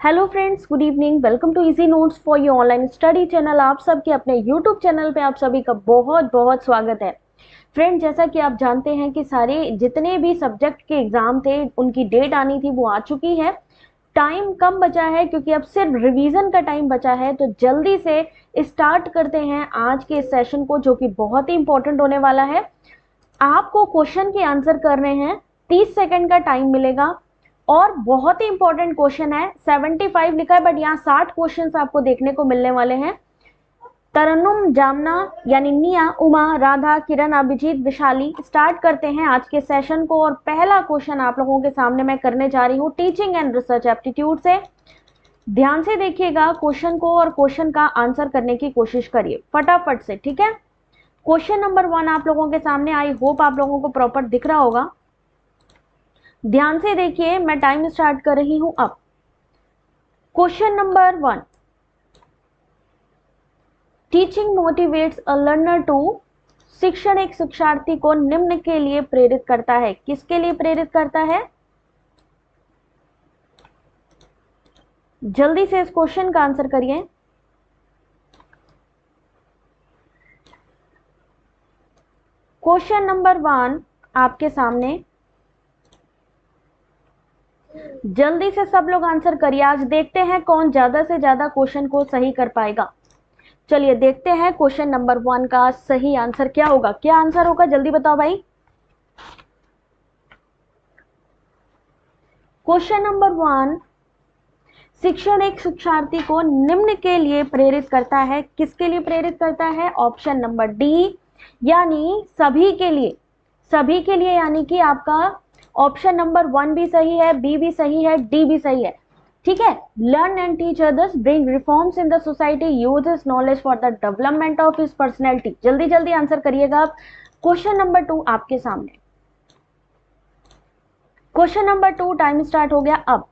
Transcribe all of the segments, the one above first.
Hello friends, good evening. Welcome to easy notes for your online study channel. आप सबके अपने YouTube channel पे आप सभी का बहुत बहुत स्वागत है। फ्रेंड, जैसा कि आप जानते हैं कि सारे जितने भी सब्जेक्ट के एग्जाम थे उनकी डेट आनी थी, वो आ चुकी है। टाइम कम बचा है क्योंकि अब सिर्फ रिवीजन का टाइम बचा है, तो जल्दी से स्टार्ट करते हैं आज के इस सेशन को, जो कि बहुत ही इंपॉर्टेंट होने वाला है। आपको क्वेश्चन के आंसर करने हैं, 30 सेकंड का टाइम मिलेगा और बहुत ही इंपॉर्टेंट क्वेश्चन है। 75 लिखा है बट यहाँ 60 क्वेश्चन आपको देखने को मिलने वाले हैं। तरन्नुम, जामना यानी निया, उमा, राधा, किरण, अभिजीत, विशाली। स्टार्ट करते हैं आज के सेशन को और पहला क्वेश्चन आप लोगों के सामने मैं करने जा रही हूँ टीचिंग एंड रिसर्च एप्टीट्यूड से। ध्यान से देखिएगा क्वेश्चन को और क्वेश्चन का आंसर करने की कोशिश करिए फटाफट से, ठीक है। क्वेश्चन नंबर 1 आप लोगों के सामने, आई होप आप लोगों को प्रॉपर दिख रहा होगा। ध्यान से देखिए, मैं टाइम स्टार्ट कर रही हूं अब। Question number 1, teaching motivates a learner to. शिक्षण एक शिक्षार्थी को निम्न के लिए प्रेरित करता है। किसके लिए प्रेरित करता है? जल्दी से इस क्वेश्चन का आंसर करिए। क्वेश्चन नंबर 1 आपके सामने, जल्दी से सब लोग आंसर करिए। आज देखते हैं कौन ज्यादा से ज्यादा क्वेश्चन को सही कर पाएगा। चलिए देखते हैं क्वेश्चन नंबर 1 का सही आंसर क्या होगा। क्या आंसर होगा, जल्दी बताओ भाई। क्वेश्चन नंबर 1, शिक्षण एक शिक्षार्थी को निम्न के लिए प्रेरित करता है। किसके लिए प्रेरित करता है? ऑप्शन नंबर डी, यानी सभी के लिए। सभी के लिए यानी कि आपका ऑप्शन नंबर 1 भी सही है, बी भी सही है, डी भी सही है, ठीक है। Learn and teach others, bring reforms in the society, use his knowledge for the development of his personality. जल्दी जल्दी आंसर करिएगा आप। क्वेश्चन नंबर 2 आपके सामने। क्वेश्चन नंबर 2 टाइम स्टार्ट हो गया अब।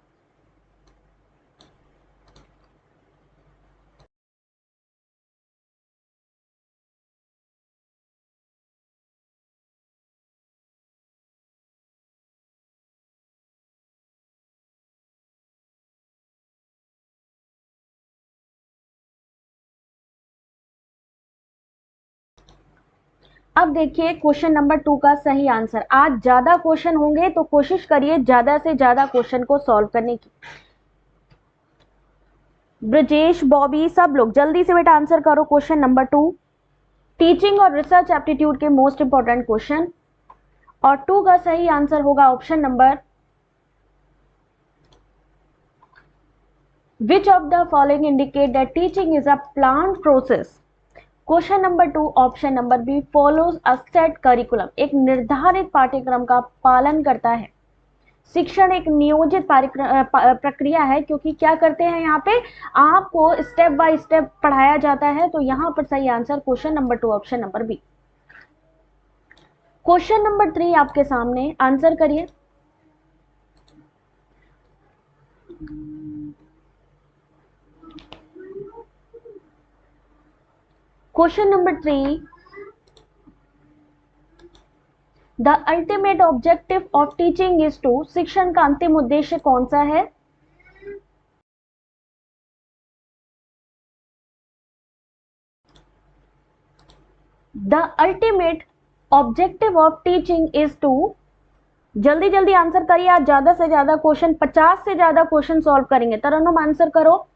अब देखिए क्वेश्चन नंबर 2 का सही आंसर। आज ज्यादा क्वेश्चन होंगे तो कोशिश करिए ज्यादा से ज्यादा क्वेश्चन को सॉल्व करने की। ब्रजेश, बॉबी, सब लोग जल्दी से बेटा आंसर करो क्वेश्चन नंबर 2। टीचिंग और रिसर्च एप्टीट्यूड के मोस्ट इंपॉर्टेंट क्वेश्चन, और 2 का सही आंसर होगा option number, which of the following indicate that teaching is a planned process. Question number 2 option number B, follows a set curriculum. एक निर्धारित पाठ्यक्रम का पालन करता है। शिक्षण एक नियोजित प्रक्रिया है, क्योंकि क्या करते हैं यहाँ पे, आपको स्टेप बाय स्टेप पढ़ाया जाता है। तो यहाँ पर सही answer question number 2 option number B. Question number 3 आपके सामने, आंसर करिए। Question number 3, the ultimate objective of teaching is to. शिक्षण का अंतिम उद्देश्य कौन सा है? The ultimate objective of teaching is to. जल्दी जल्दी आंसर करिए। आज ज्यादा से ज्यादा क्वेश्चन, 50 से ज्यादा क्वेश्चन सॉल्व करेंगे। तरन्नुम आंसर करो,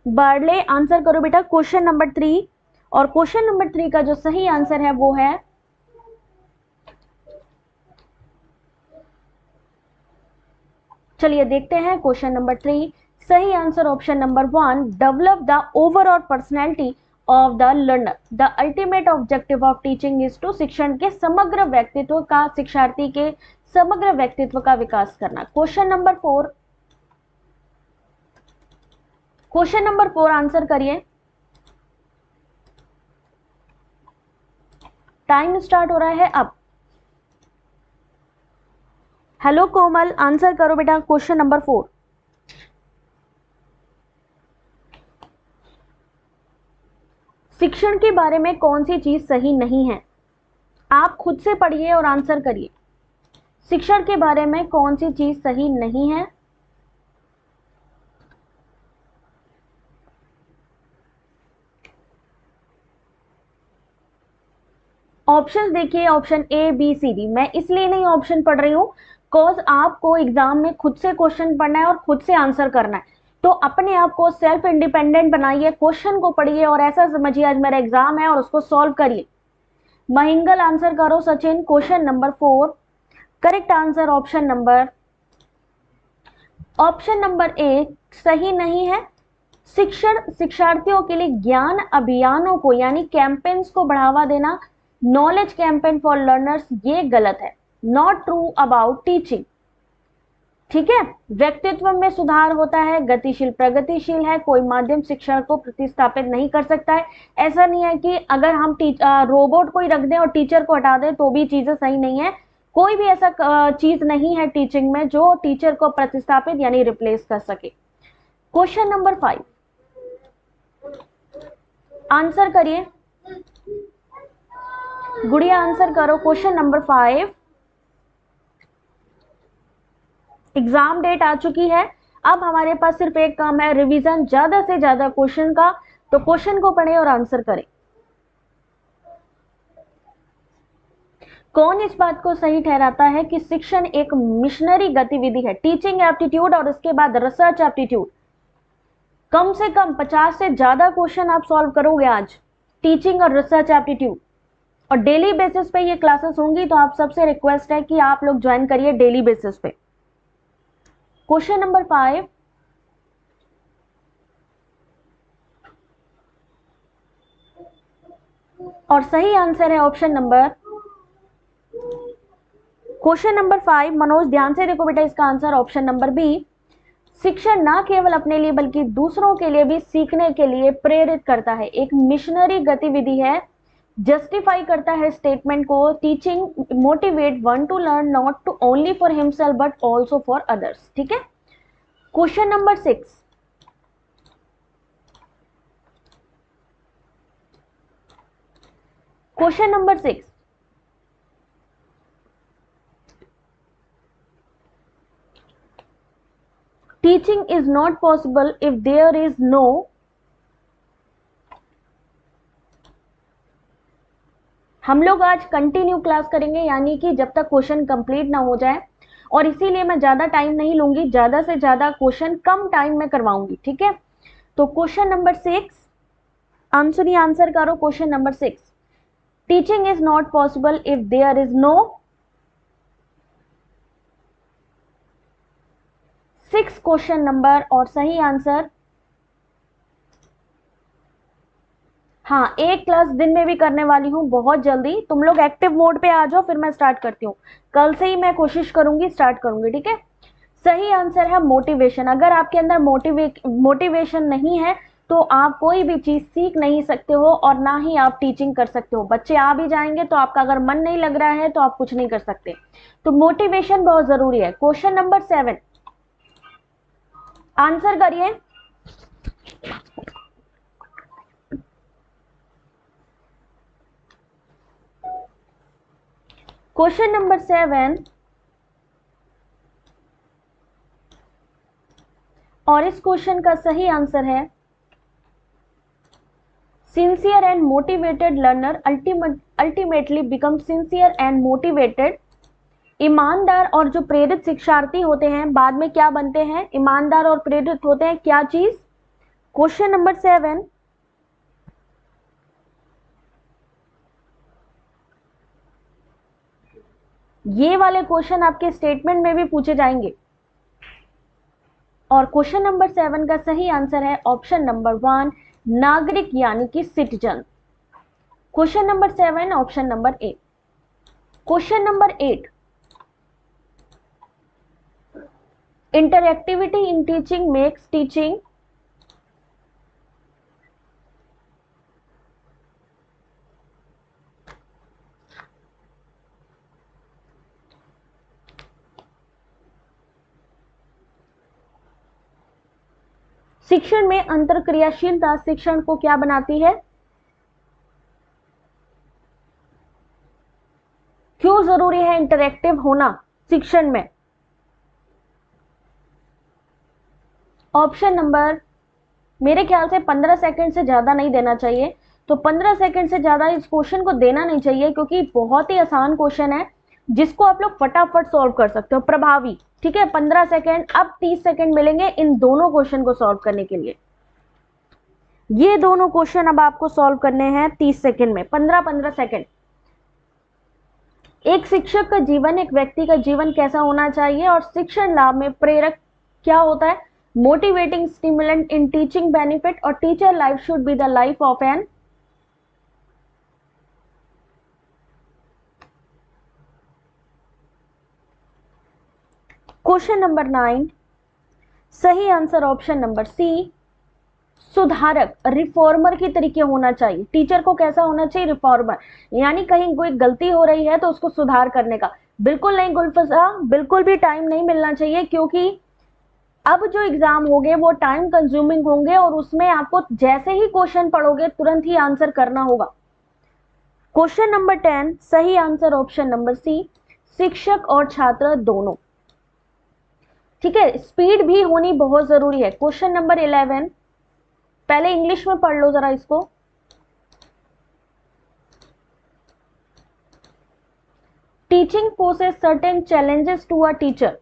बार्ले आंसर करो बेटा क्वेश्चन नंबर 3। और क्वेश्चन नंबर 3 का जो सही आंसर है वो है, चलिए देखते हैं क्वेश्चन नंबर 3। सही answer option number 1, develop the overall personality of the learner. The ultimate objective of teaching is to. शिक्षण के समग्र व्यक्तित्व का, शिक्षार्थी के समग्र व्यक्तित्व का विकास करना। Question number 4, question number 4 answer करिए। टाइम स्टार्ट हो रहा है अब। हेलो कोमल, आंसर करो बेटा क्वेश्चन नंबर 4। शिक्षण के बारे में कौन सी चीज सही नहीं है? आप खुद से पढ़िए और आंसर करिए। शिक्षण के बारे में कौन सी चीज सही नहीं है? ऑप्शन देखिए, option A B C D. मैं इसलिए नहीं ऑप्शन पढ़ रही हूँ बिकॉज आपको एग्जाम में खुद से क्वेश्चन पढ़ना है और खुद से आंसर करना है। तो अपने आप को सेल्फ इंडिपेंडेंट बनाइए, क्वेश्चन को पढ़िए और ऐसा समझिए आज मेरा एग्जाम है और उसको सॉल्व करिए। महिंगल आंसर करो Sachin. Question number 4, correct answer option number ए सही नहीं है। शिक्षार्थियों के लिए ज्ञान अभियानों को यानी कैंपेन्स को बढ़ावा देना, नॉलेज कैंपेन फॉर लर्नर्स, ये गलत है। Not true about teaching. ठीक है, व्यक्तित्व में सुधार होता है, गतिशील प्रगतिशील है, कोई माध्यम शिक्षण को प्रतिस्थापित नहीं कर सकता है। ऐसा नहीं है कि अगर हम रोबोट को ही रख दें और टीचर को हटा दें तो भी चीजें सही नहीं है। कोई भी ऐसा चीज नहीं है टीचिंग में जो टीचर को प्रतिस्थापित यानी रिप्लेस कर सके। क्वेश्चन नंबर 5 आंसर करिए, गुड़िया आंसर करो। क्वेश्चन नंबर 5, एग्जाम डेट आ चुकी है, अब हमारे पास सिर्फ एक काम है, रिवीजन ज्यादा से ज्यादा क्वेश्चन का। तो क्वेश्चन को पढ़ें और आंसर करें। कौन इस बात को सही ठहराता है कि शिक्षण एक मिशनरी गतिविधि है? टीचिंग एप्टीट्यूड और उसके बाद रिसर्च एप्टीट्यूड। कम से कम 50 से ज्यादा क्वेश्चन आप सॉल्व करोगे आज, टीचिंग और रिसर्च एप्टीट्यूड। और डेली बेसिस पे ये क्लासेस होंगी, तो आप सबसे रिक्वेस्ट है कि आप लोग ज्वाइन करिए डेली बेसिस पे। क्वेश्चन नंबर 5, और सही आंसर है option number, question number 5। Manoj ध्यान से देखो बेटा, इसका आंसर ऑप्शन नंबर बी। शिक्षण ना केवल अपने लिए बल्कि दूसरों के लिए भी सीखने के लिए प्रेरित करता है, एक मिशनरी गतिविधि है। जस्टिफाई करता है स्टेटमेंट को, teaching motivate one to learn not to only for himself but also for others. ठीक है, question number 6, question number 6, teaching is not possible if there is no, हम लोग आज कंटिन्यू क्लास करेंगे यानी कि जब तक क्वेश्चन कंप्लीट ना हो जाए, और इसीलिए मैं ज्यादा टाइम नहीं लूंगी, ज्यादा से ज्यादा क्वेश्चन कम टाइम में करवाऊंगी। ठीक है, तो क्वेश्चन नंबर 6 आंसर करो। Question number 6, teaching is not possible if there is no. 6 question number और सही आंसर, हाँ, एक क्लास दिन में भी करने वाली हूँ बहुत जल्दी। तुम लोग एक्टिव मोड पे आ जाओ, फिर मैं स्टार्ट करती हूँ। कल से ही मैं कोशिश करूंगी, स्टार्ट करूंगी। ठीक है, सही आंसर है मोटिवेशन। अगर आपके अंदर मोटिवेशन नहीं है तो आप कोई भी चीज सीख नहीं सकते हो और ना ही आप टीचिंग कर सकते हो। बच्चे आ भी जाएंगे तो आपका अगर मन नहीं लग रहा है तो आप कुछ नहीं कर सकते। तो मोटिवेशन बहुत जरूरी है। क्वेश्चन नंबर 7 आंसर करिए। क्वेश्चन नंबर 7, और इस क्वेश्चन का सही आंसर है, sincere and motivated learner ultimately become sincere and motivated. ईमानदार और जो प्रेरित शिक्षार्थी होते हैं बाद में क्या बनते हैं? ईमानदार और प्रेरित होते हैं क्या चीज? क्वेश्चन नंबर 7, ये वाले क्वेश्चन आपके स्टेटमेंट में भी पूछे जाएंगे। और क्वेश्चन नंबर 7 का सही आंसर है ऑप्शन नंबर 1, नागरिक यानी कि citizen. Question number 7 option number A. Question number 8, interactivity in teaching makes teaching, शिक्षण में अंतरक्रियाशीलता शिक्षण को क्या बनाती है? क्यों जरूरी है इंटरैक्टिव होना शिक्षण में? ऑप्शन नंबर, मेरे ख्याल से 15 सेकंड से ज्यादा नहीं देना चाहिए, तो 15 सेकंड से ज्यादा इस क्वेश्चन को देना नहीं चाहिए, क्योंकि बहुत ही आसान क्वेश्चन है जिसको आप लोग फटाफट सॉल्व कर सकते हो, प्रभावी। ठीक है, 15 सेकंड, अब 30 सेकंड मिलेंगे इन दोनों क्वेश्चन को सॉल्व करने के लिए। ये दोनों क्वेश्चन अब आपको सॉल्व करने हैं 30 सेकंड में, 15-15 सेकंड। एक शिक्षक का जीवन, एक व्यक्ति का जीवन कैसा होना चाहिए, और शिक्षण लाभ में प्रेरक क्या होता है? Motivating stimulant in teaching benefit, और teacher life should be the life of an. Question number 9, सही आंसर ऑप्शन नंबर सी, सुधारक, रिफॉर्मर की तरीके होना चाहिए। टीचर को कैसा होना चाहिए? रिफॉर्मर, यानी कहीं कोई गलती हो रही है तो उसको सुधार करने का। बिल्कुल नहीं गुलफजा, बिल्कुल भी टाइम नहीं मिलना चाहिए, क्योंकि अब जो एग्जाम होंगे वो टाइम कंज्यूमिंग होंगे, और उसमें आपको जैसे ही क्वेश्चन पढ़ोगे तुरंत ही आंसर करना होगा। क्वेश्चन नंबर 10, सही आंसर ऑप्शन नंबर सी, शिक्षक और छात्र दोनों। ठीक है, स्पीड भी होनी बहुत जरूरी है। क्वेश्चन नंबर 11, पहले इंग्लिश में पढ़ लो जरा इसको। Teaching poses certain challenges to a teacher.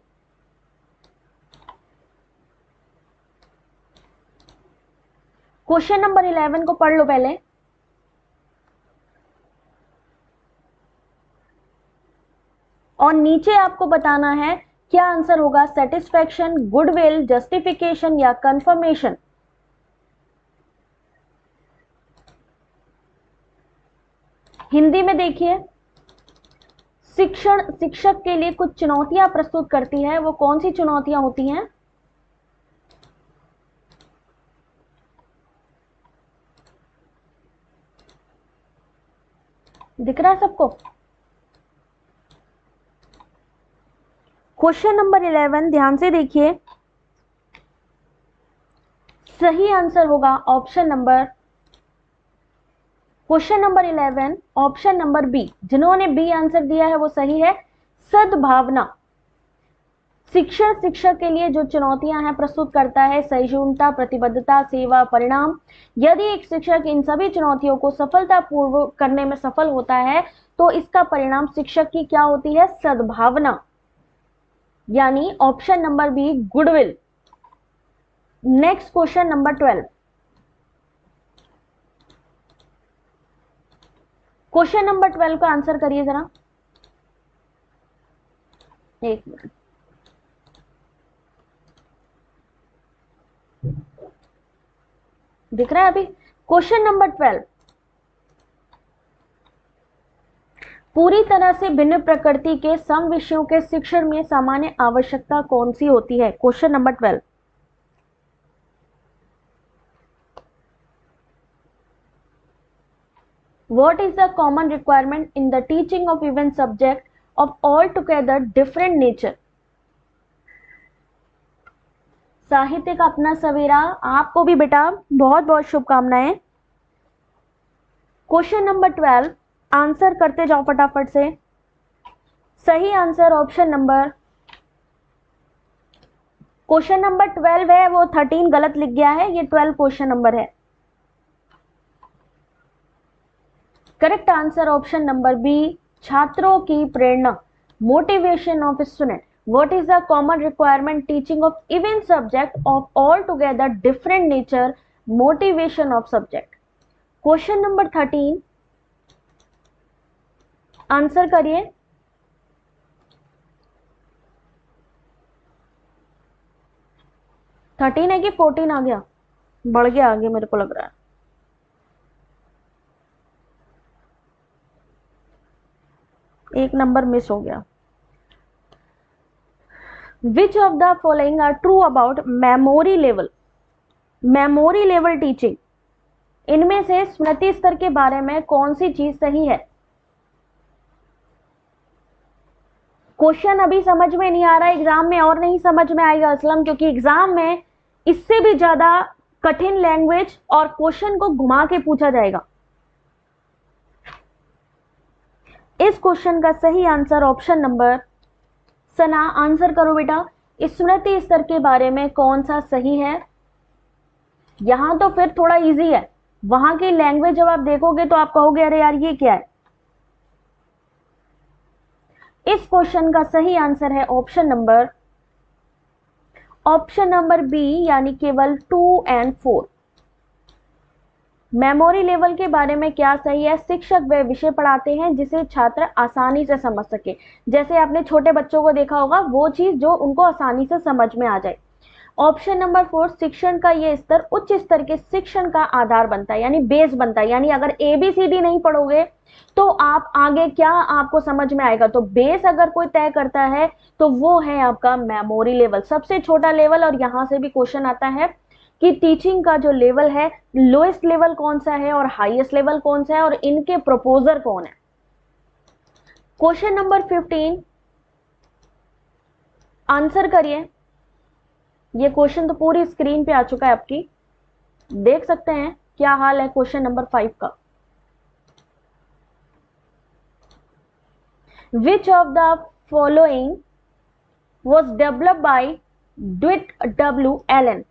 Question number 11 को पढ़ लो पहले। और नीचे आपको बताना है क्या आंसर होगा, सेटिस्फैक्शन, गुडविल, जस्टिफिकेशन या कंफर्मेशन। हिंदी में देखिए, शिक्षक के लिए कुछ चुनौतियां प्रस्तुत करती है, वो कौन सी चुनौतियां होती हैं? दिख रहा है सबको? क्वेश्चन नंबर 11 ध्यान से देखिए, सही आंसर होगा option number, question number 11 option number B. जिन्होंने बी आंसर दिया है वो सही है, सद्भावना। शिक्षक के लिए जो चुनौतियां हैं प्रस्तुत करता है, सहिष्णुता, प्रतिबद्धता, सेवा, परिणाम। यदि एक शिक्षक इन सभी चुनौतियों को सफलतापूर्वक करने में सफल होता है तो इसका परिणाम शिक्षक की क्या होती है? सद्भावना, यानी option number B, goodwill. Next question number 12, question number 12 का आंसर करिए जरा, एक मिनट। दिख रहा है अभी? क्वेश्चन नंबर 12, पूरी तरह से भिन्न प्रकृति के सम विषयों के शिक्षण में सामान्य आवश्यकता कौन सी होती है? Question number 12, what is the common requirement in the teaching of even subject of altogether different nature? साहित्य का अपना सवेरा, आपको भी बेटा बहुत बहुत शुभकामनाएं। क्वेश्चन नंबर 12 आंसर करते जाओ फटाफट से। सही answer option number, question number 12 है, वो 13 गलत लिख गया है, ये 12 क्वेश्चन नंबर है। Correct answer option number B, छात्रों की प्रेरणा, motivation of student. What is the common requirement teaching of even subject of altogether different nature, motivation of subject? Question number 13 answer करिए। थर्टीन है कि 14 आ गया? बढ़ गया आगे मेरे को लग रहा है। एक नंबर मिस हो गया। Which of the following are true about memory level? Memory level teaching, इनमें से स्मृति स्तर के बारे में कौन सी चीज सही है? क्वेश्चन अभी समझ में नहीं आ रहा, एग्जाम में और नहीं समझ में आएगा असलम, क्योंकि एग्जाम में इससे भी ज्यादा कठिन लैंग्वेज और क्वेश्चन को घुमा के पूछा जाएगा। इस क्वेश्चन का सही आंसर ऑप्शन नंबर, सना आंसर करो बेटा, स्मृति स्तर के बारे में कौन सा सही है? यहां तो फिर थोड़ा इजी है, वहां की लैंग्वेज जब आप देखोगे तो आप कहोगे अरे यार ये क्या है। इस क्वेश्चन का सही आंसर है ऑप्शन नंबर बी, यानी केवल 2 और 4। मेमोरी लेवल के बारे में क्या सही है? शिक्षक वह विषय पढ़ाते हैं जिसे छात्र आसानी से समझ सके। जैसे आपने छोटे बच्चों को देखा होगा, वो चीज जो उनको आसानी से समझ में आ जाए। ऑप्शन नंबर 4, शिक्षण का ये स्तर उच्च स्तर के शिक्षण का आधार बनता है, यानी बेस बनता है। यानी अगर ABCD नहीं पढ़ोगे तो आप आगे क्या आपको समझ में आएगा? तो बेस अगर कोई तय करता है तो वो है आपका मेमोरी लेवल, सबसे छोटा लेवल। और यहां से भी क्वेश्चन आता है कि टीचिंग का जो लेवल है, लोएस्ट लेवल कौन सा है और हाईएस्ट लेवल कौन सा है, और इनके प्रपोजर कौन है। क्वेश्चन नंबर 15 आंसर करिए। ये क्वेश्चन तो पूरी स्क्रीन पे आ चुका है आपकी, देख सकते हैं क्या हाल है क्वेश्चन नंबर 5 का। Which of the following was developed by Dwight W. Allen?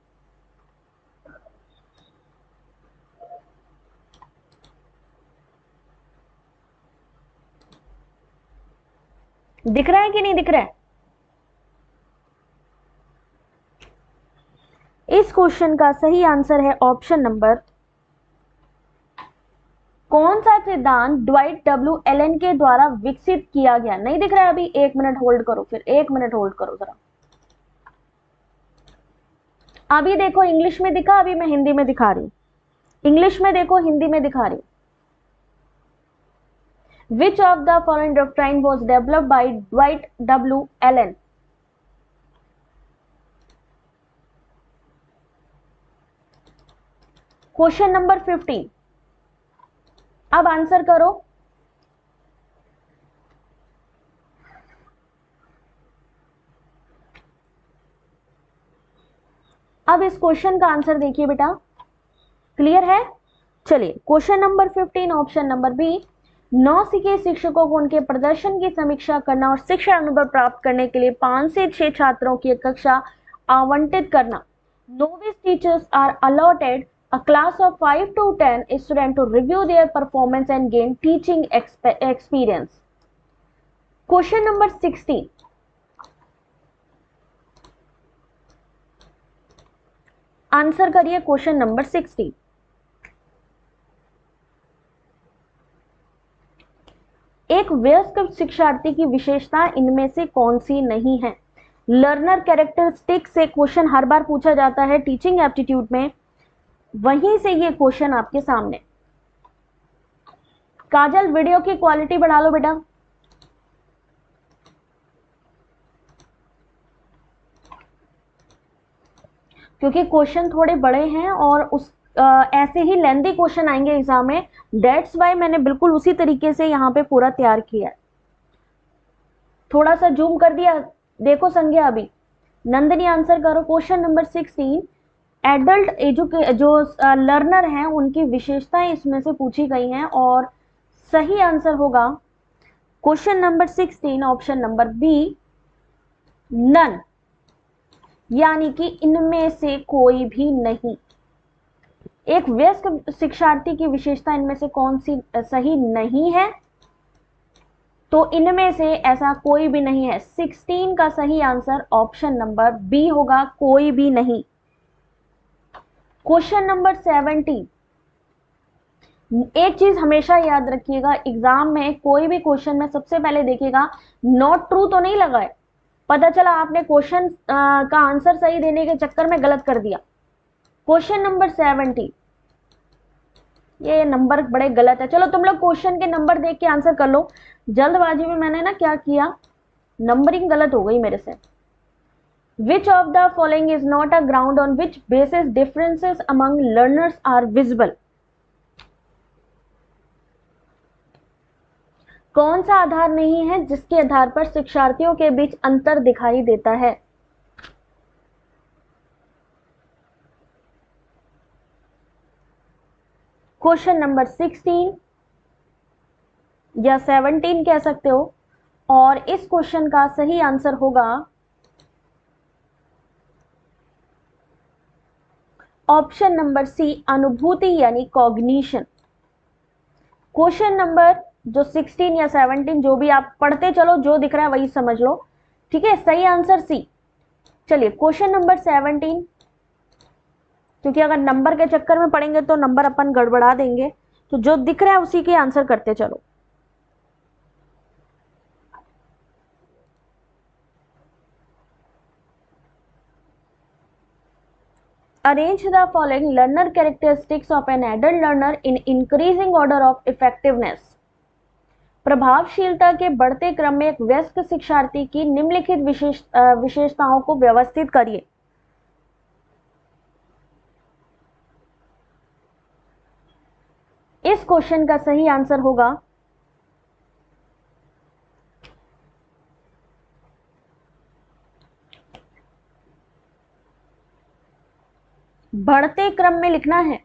दिख रहा है कि नहीं दिख रहा है? इस क्वेश्चन का सही आंसर है ऑप्शन नंबर, कौन सा सिद्धांत ड्वाइट डब्ल्यू एलन के द्वारा विकसित किया गया? नहीं दिख रहा है अभी? 1 मिनट होल्ड करो, फिर 1 मिनट होल्ड करो जरा। अभी देखो इंग्लिश में दिखा, अभी मैं हिंदी में दिखा रही हूं। इंग्लिश में देखो, हिंदी में दिखा रही हूं। Which of the following doctrine was developed by Dwight W. Allen? Question number 15, अब आंसर करो। अब इस क्वेश्चन का आंसर देखिए बेटा, क्लियर है? चलिए question number 15 option number B, नौसिखिए शिक्षकों को उनके प्रदर्शन की समीक्षा करना और शिक्षा अनुभव प्राप्त करने के लिए 5 से 6 छात्रों की कक्षा आवंटित करना। Novice teachers are allotted a class of 5 to 10 students to review their performance and gain teaching experience. Question number 16. Answer करिए क्वेश्चन नंबर 16। एक वयस्क शिक्षार्थी की विशेषता इनमें से कौन सी नहीं है? लर्नर कैरेक्टरिस्टिक से क्वेश्चन हर बार पूछा जाता है टीचिंग एप्टीट्यूड में, वहीं से ये क्वेश्चन आपके सामने। काजल वीडियो की क्वालिटी बढ़ा लो बेटा। क्योंकि क्वेश्चन थोड़े बड़े हैं और ऐसे ही लेंथी क्वेश्चन आएंगे एग्जाम में, दैट्स वाई मैंने बिल्कुल उसी तरीके से यहाँ पे पूरा तैयार किया है। थोड़ा सा जूम कर दिया, देखो संज्ञा अभी। नंदिनी आंसर करो क्वेश्चन नंबर 16। एडल्ट जो लर्नर हैं उनकी विशेषताएं इसमें से पूछी गई हैं और सही आंसर होगा question number 16 option number B, none, यानी कि इनमें से कोई भी नहीं। एक वयस्क शिक्षार्थी की विशेषता इनमें से कौन सी सही नहीं है? तो इनमें से ऐसा कोई भी नहीं है। 16 का सही आंसर ऑप्शन नंबर बी होगा, कोई भी नहीं। क्वेश्चन नंबर 17, एक चीज हमेशा याद रखिएगा, एग्जाम में कोई भी क्वेश्चन में सबसे पहले देखिएगा नॉट ट्रू तो नहीं लगा है। पता चला आपने क्वेश्चन का आंसर सही देने के चक्कर में गलत कर दिया। क्वेश्चन नंबर 17, ये नंबर बड़े गलत है। चलो तुम लोग क्वेश्चन के नंबर देख के आंसर कर लो। जल्दबाजी में मैंने ना क्या किया, नंबरिंग गलत हो गई मेरे से। Which of the following is not a ground on which basis differences among learners are visible? कौन सा आधार नहीं है जिसके आधार पर शिक्षार्थियों के बीच अंतर दिखाई देता है? क्वेश्चन नंबर 16 या 17 कह सकते हो, और इस क्वेश्चन का सही आंसर होगा ऑप्शन नंबर सी अनुभूति यानी कॉग्निशन। क्वेश्चन नंबर जो 16 या 17 जो भी आप पढ़ते चलो, जो दिख रहा है वही समझ लो, ठीक है। सही आंसर सी। चलिए क्वेश्चन नंबर 17, क्योंकि अगर नंबर के चक्कर में पढ़ेंगे तो नंबर अपन गड़बड़ा देंगे, तो जो दिख रहा है उसी के आंसर करते चलो। Arrange the following learner characteristics of an adult learner in increasing order of effectiveness. प्रभावशीलता के बढ़ते क्रम में एक वयस्क शिक्षार्थी की निम्नलिखित विशेषताओं को व्यवस्थित करिए। इस क्वेश्चन का सही आंसर होगा बढ़ते क्रम में लिखना है।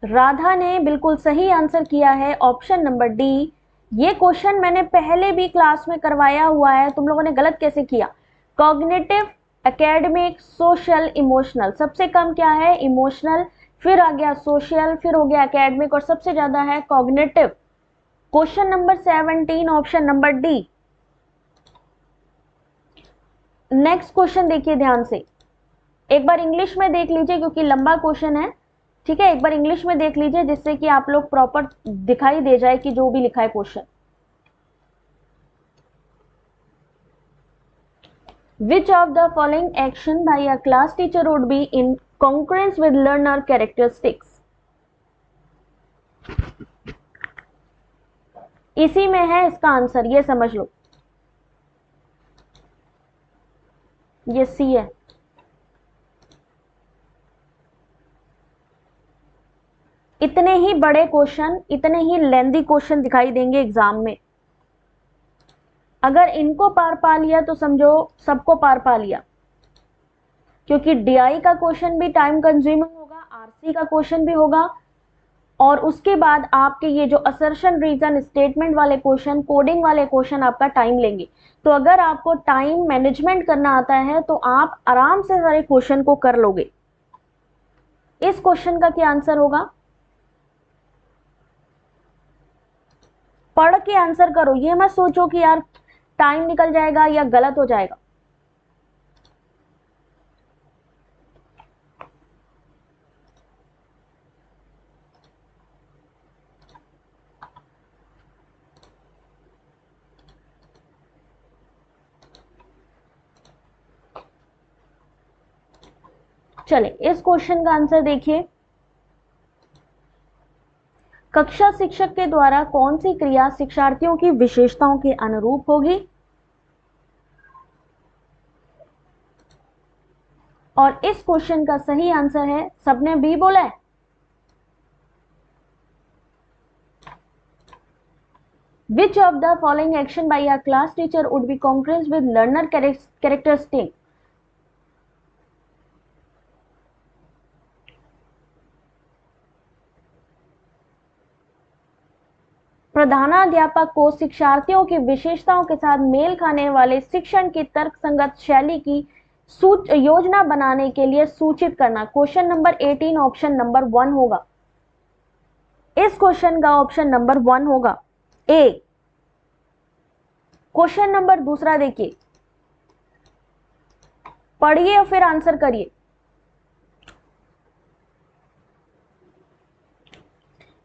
राधा ने बिल्कुल सही आंसर किया है, ऑप्शन नंबर डी। ये क्वेश्चन मैंने पहले भी क्लास में करवाया हुआ है, तुम लोगों ने गलत कैसे किया। Cognitive, academic, social, emotional. सबसे कम क्या है? इमोशनल, फिर आ गया सोशल, फिर हो गया एकेडमिक, और सबसे ज्यादा है cognitive. Question number 17 option number D. Next question देखिए ध्यान से, एक बार इंग्लिश में देख लीजिए क्योंकि लंबा क्वेश्चन है, ठीक है। एक बार इंग्लिश में देख लीजिए जिससे कि आप लोग प्रॉपर दिखाई दे जाए कि जो भी लिखा है question. Which of the following action by a class teacher would be in congruence with learner characteristics? इसी में है इसका आंसर, ये समझ लो। ये सी है। इतने ही बड़े क्वेश्चन, इतने ही लेंदी क्वेश्चन दिखाई देंगे एग्जाम में। अगर इनको पार पा लिया तो समझो सबको पार पा लिया, क्योंकि डीआई का क्वेश्चन भी टाइम कंज्यूमिंग होगा, आरसी का क्वेश्चन भी होगा, और उसके बाद आपके ये जो असर्शन रीजन स्टेटमेंट वाले क्वेश्चन, कोडिंग वाले क्वेश्चन आपका टाइम लेंगे। तो अगर आपको टाइम मैनेजमेंट करना आता है तो आप आराम से सारे क्वेश्चन को कर लोगे। इस क्वेश्चन का क्या आंसर होगा? पढ़ के आंसर करो, ये मत सोचो कि यार टाइम निकल जाएगा या गलत हो जाएगा। चले इस क्वेश्चन का आंसर देखिए। कक्षा शिक्षक के द्वारा कौन सी क्रिया शिक्षार्थियों की विशेषताओं के अनुरूप होगी? और इस क्वेश्चन का सही आंसर है, सबने बी बोला है। Which of the following action by a class teacher would be congruent with learner characteristic? प्रधानाध्यापक को शिक्षार्थियों की विशेषताओं के साथ मेल खाने वाले शिक्षण की तर्कसंगत शैली की योजना बनाने के लिए सूचित करना। क्वेश्चन नंबर 18 ऑप्शन नंबर 1 होगा। इस क्वेश्चन का ऑप्शन नंबर 1 होगा ए। क्वेश्चन नंबर दूसरा देखिए, पढ़िए और फिर आंसर करिए।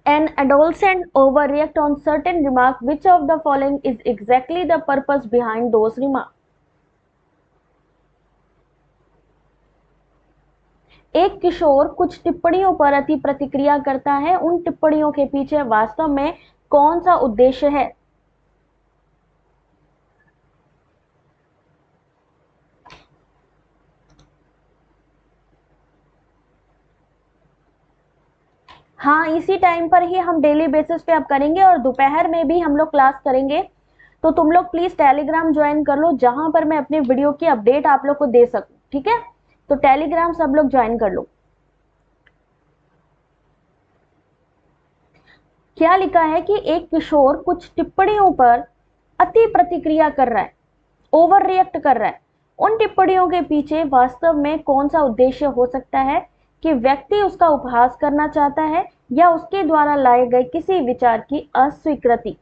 An adolescent overreact on certain remark. Which of the following is exactly the purpose behind those remarks? एक किशोर कुछ टिप्पणियों पर अति प्रतिक्रिया करता है, उन टिप्पणियों के पीछे वास्तव में कौन सा उद्देश्य है? हाँ, इसी टाइम पर ही हम डेली बेसिस पे अब करेंगे और दोपहर में भी हम लोग क्लास करेंगे, तो तुम लोग प्लीज टेलीग्राम ज्वाइन कर लो जहां पर मैं अपने वीडियो की अपडेट आप लोग को दे सकूं, ठीक है। तो टेलीग्राम सब लोग ज्वाइन कर लो। क्या लिखा है कि एक किशोर कुछ टिप्पणियों पर अति प्रतिक्रिया कर रहा है, ओवर रिएक्ट कर रहा है, उन टिप्पणियों के पीछे वास्तव में कौन सा उद्देश्य हो सकता है कि व्यक्ति उसका उपहास करना चाहता है या उसके द्वारा लाए गए किसी विचार की अस्वीकृति।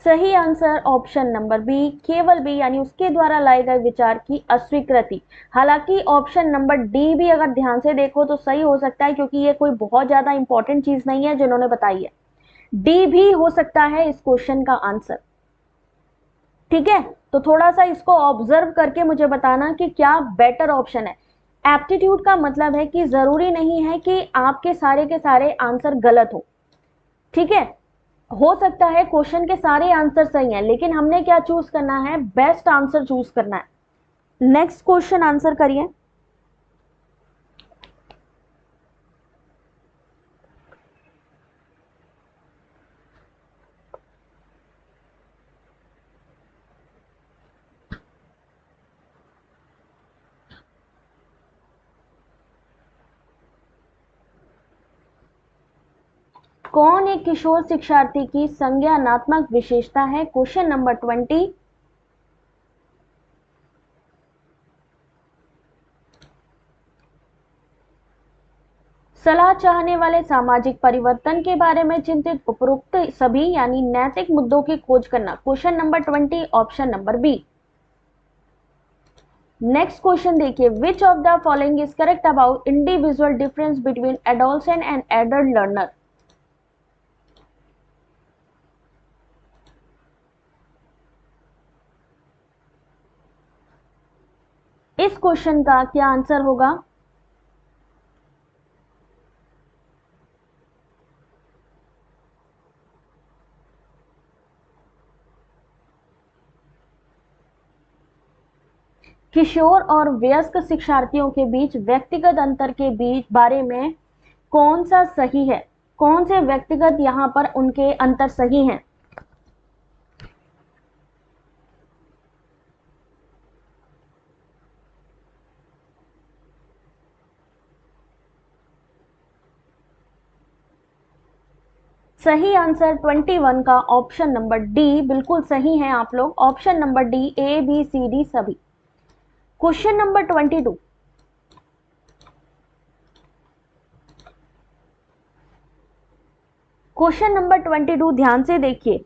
सही आंसर ऑप्शन नंबर बी, केवल बी, यानी उसके द्वारा लाए गए विचार की अस्वीकृति। हालांकि ऑप्शन नंबर डी भी अगर ध्यान से देखो तो सही हो सकता है, क्योंकि ये कोई बहुत ज्यादा इंपॉर्टेंट चीज नहीं है जिन्होंने बताई है। डी भी हो सकता है इस क्वेश्चन का आंसर। ठीक है, तो थोड़ा सा इसको ऑब्जर्व करके मुझे बताना कि क्या बेटर ऑप्शन है। एप्टीट्यूड का मतलब है कि जरूरी नहीं है कि आपके सारे के सारे आंसर गलत हो। ठीक है, हो सकता है क्वेश्चन के सारे आंसर सही हैं, लेकिन हमने क्या चूज करना है, बेस्ट आंसर चूज करना है। नेक्स्ट क्वेश्चन आंसर करिए। कौन एक किशोर शिक्षार्थी की संज्ञानात्मक विशेषता है? Question number 20। सलाह चाहने वाले सामाजिक परिवर्तन के बारे में चिंतित उपरोक्त सभी यानी नैतिक मुद्दों की खोज करना। Question number 20 option number B. Next question देखिए, which of the following is correct about individual difference between adolescent and adult learner. इस क्वेश्चन का क्या आंसर होगा? किशोर और वयस्क शिक्षार्थियों के बीच व्यक्तिगत अंतर के बीच बारे में कौन सा सही है? कौन से व्यक्तिगत यहां पर उनके अंतर सही हैं? सही आंसर 21 का ऑप्शन नंबर डी बिल्कुल सही है। आप लोग option number D, A B C D सभी। Question number 22। क्वेश्चन नंबर 22 ध्यान से देखिए।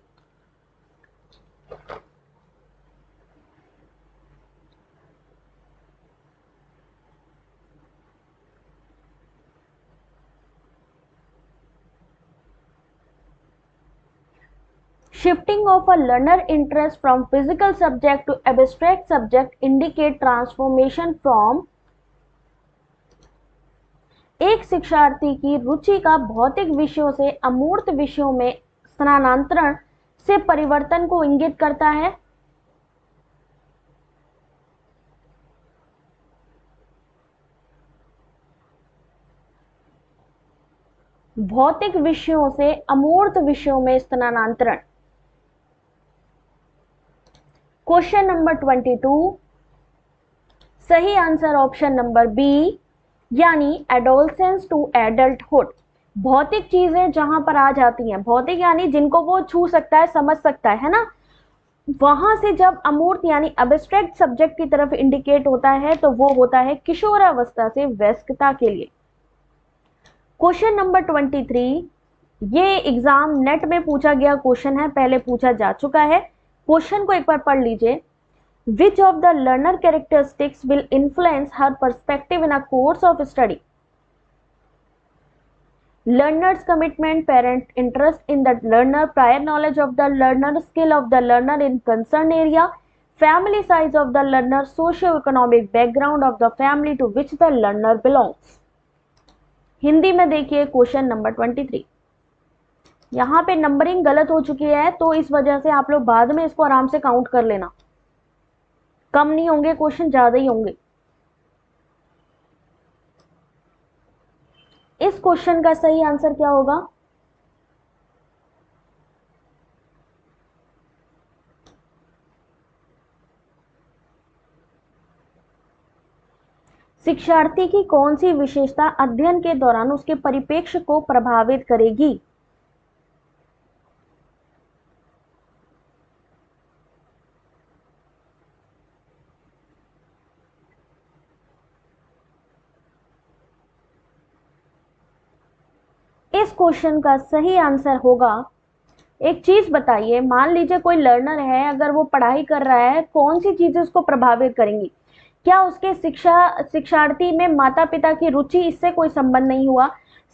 Shifting of a learner interest from physical subject to abstract subject indicate transformation from। एक शिक्षार्थी की रुचि का भौतिक विषयों से अमूर्त विषयों में स्थानांतरण से परिवर्तन को इंगित करता है। भौतिक विषयों से अमूर्त विषयों में स्थानांतरण। क्वेश्चन नंबर 22 सही आंसर ऑप्शन नंबर बी, यानी एडोलसेंस टू एडल्टहुड। भौतिक चीजें जहां पर आ जाती हैं, भौतिक यानी जिनको वो छू सकता है, समझ सकता है ना, वहां से जब अमूर्त यानी एब्स्ट्रैक्ट सब्जेक्ट की तरफ इंडिकेट होता है तो वो होता है किशोरावस्था से वयस्कता के लिए। क्वेश्चन नंबर 23, ये एग्जाम नेट में पूछा गया क्वेश्चन है, पहले पूछा जा चुका है। क्वेश्चन को एक बार पढ़ लीजिए। Which of the learner characteristics will influence her perspective in a course of study? Learner's commitment, parent interest in the learner, prior knowledge of the learner, skill of the learner in concerned area, family size of the learner, socio-economic background of the family to which the learner belongs। Hindi में देखिए question number 23। यहाँ पे numbering गलत हो चुकी है, तो इस वजह से आप लोग बाद में इसको आराम से काउंट कर लेना, कम नहीं होंगे क्वेश्चन, ज्यादा ही होंगे। इस क्वेश्चन का सही आंसर क्या होगा? शिक्षार्थी की कौन सी विशेषता अध्ययन के दौरान उसके परिप्रेक्ष्य को प्रभावित करेगी? इस क्वेश्चन का सही आंसर होगा, एक चीज बताइए, मान लीजिए कोई लर्नर है, अगर वो पढ़ाई कर रहा है, कौन सी चीजें उसको प्रभावित करेंगी? क्या उसके शिक्षार्थी में माता पिता की रुचि, इससे कोई संबंध नहीं हुआ।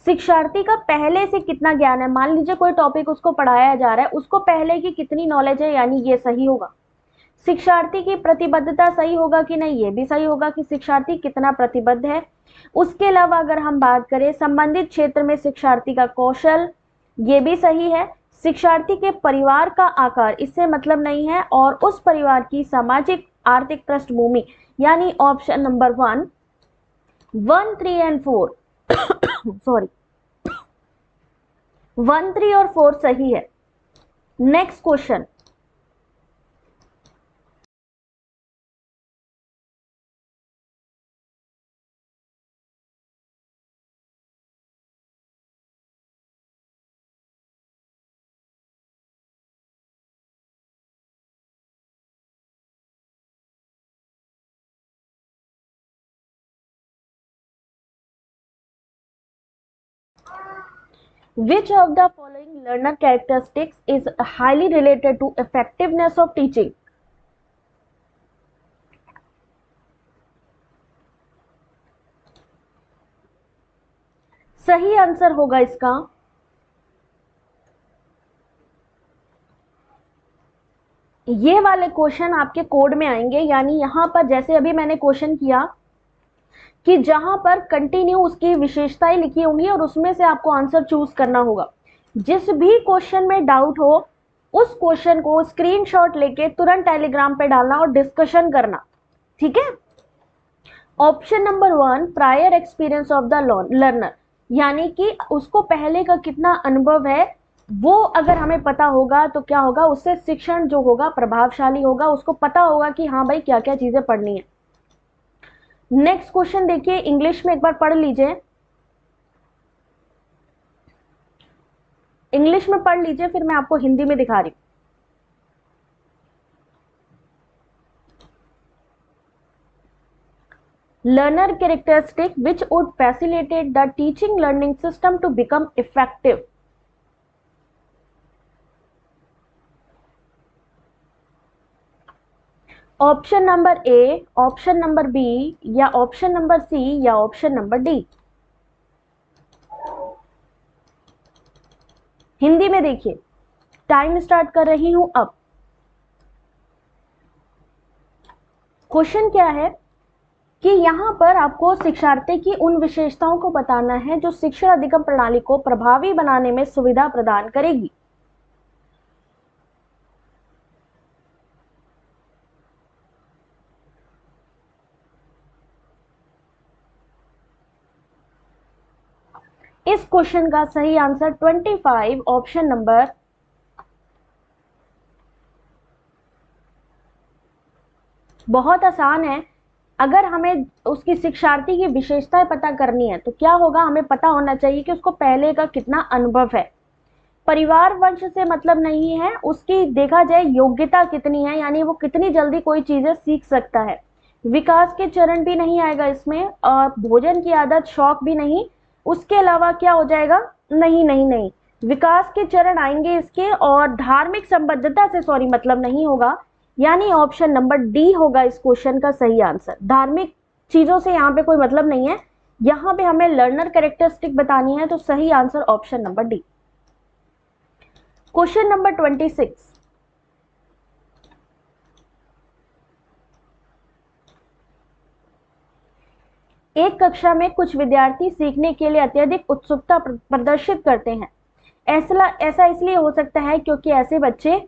शिक्षार्थी का पहले से कितना ज्ञान है, मान लीजिए कोई टॉपिक उसको पढ़ाया जा रहा है, उसको पहले की कितनी नॉलेज है, यानी ये सही होगा। शिक्षार्थी की प्रतिबद्धता सही होगा कि नहीं, ये भी सही होगा कि शिक्षार्थी कितना प्रतिबद्ध है। उसके अलावा अगर हम बात करें संबंधित क्षेत्र में शिक्षार्थी का कौशल, ये भी सही है। शिक्षार्थी के परिवार का आकार, इससे मतलब नहीं है, और उस परिवार की सामाजिक आर्थिक पृष्ठभूमि, यानी ऑप्शन नंबर 1, 3 एंड 4 सॉरी 1, 3 और 4 सही है। Next question, which of the following learner characteristics is highly related to effectiveness of teaching? सही आंसर होगा इसका ये वाले क्वेश्चन आपके कोड में आएंगे, यानी यहां पर जैसे अभी मैंने क्वेश्चन किया कि जहां पर कंटिन्यू उसकी विशेषताएं लिखी होंगी और उसमें से आपको आंसर चूज करना होगा। जिस भी क्वेश्चन में डाउट हो, उस क्वेश्चन को स्क्रीनशॉट लेके तुरंत टेलीग्राम पे डालना और डिस्कशन करना, ठीक है। Option number 1, prior experience of the learner, यानी कि उसको पहले का कितना अनुभव है, वो अगर हमें पता होगा तो क्या होगा, उससे शिक्षण जो होगा प्रभावशाली होगा, उसको पता होगा कि हाँ भाई क्या क्या चीजें पढ़नी है। नेक्स्ट क्वेश्चन देखिए, इंग्लिश में एक बार पढ़ लीजिए, इंग्लिश में पढ़ लीजिए, फिर मैं आपको हिंदी में दिखा रही हूं। Learner characteristic which would facilitate the teaching learning system to become effective. Option number A, option number B, या ऑप्शन नंबर सी, या ऑप्शन नंबर डी। हिंदी में देखिए, टाइम स्टार्ट कर रही हूं अब। क्वेश्चन क्या है कि यहां पर आपको शिक्षार्थी की उन विशेषताओं को बताना है जो शिक्षण अधिगम प्रणाली को प्रभावी बनाने में सुविधा प्रदान करेगी। इस क्वेश्चन का सही आंसर 25, ऑप्शन नंबर बहुत आसान है। अगर हमें उसकी शिक्षार्थी की विशेषताएं पता करनी है तो क्या होगा, हमें पता होना चाहिए कि उसको पहले का कितना अनुभव है। परिवार वंश से मतलब नहीं है, उसकी देखा जाए योग्यता कितनी है, यानी वो कितनी जल्दी कोई चीजें सीख सकता है। विकास के चरण भी नहीं आएगा इसमें, और भोजन की आदत, शौक भी नहीं। उसके अलावा क्या हो जाएगा, नहीं नहीं नहीं, विकास के चरण आएंगे इसके, और धार्मिक संबद्धता से सॉरी मतलब नहीं होगा, यानी ऑप्शन नंबर डी होगा इस क्वेश्चन का सही आंसर। धार्मिक चीजों से यहाँ पे कोई मतलब नहीं है, यहाँ पे हमें लर्नर कैरेक्टरिस्टिक बतानी है, तो सही answer option number D. Question number 26, एक कक्षा में कुछ विद्यार्थी सीखने के लिए अत्यधिक उत्सुकता प्रदर्शित करते हैं। ऐसा इसलिए हो सकता है क्योंकि ऐसे बच्चे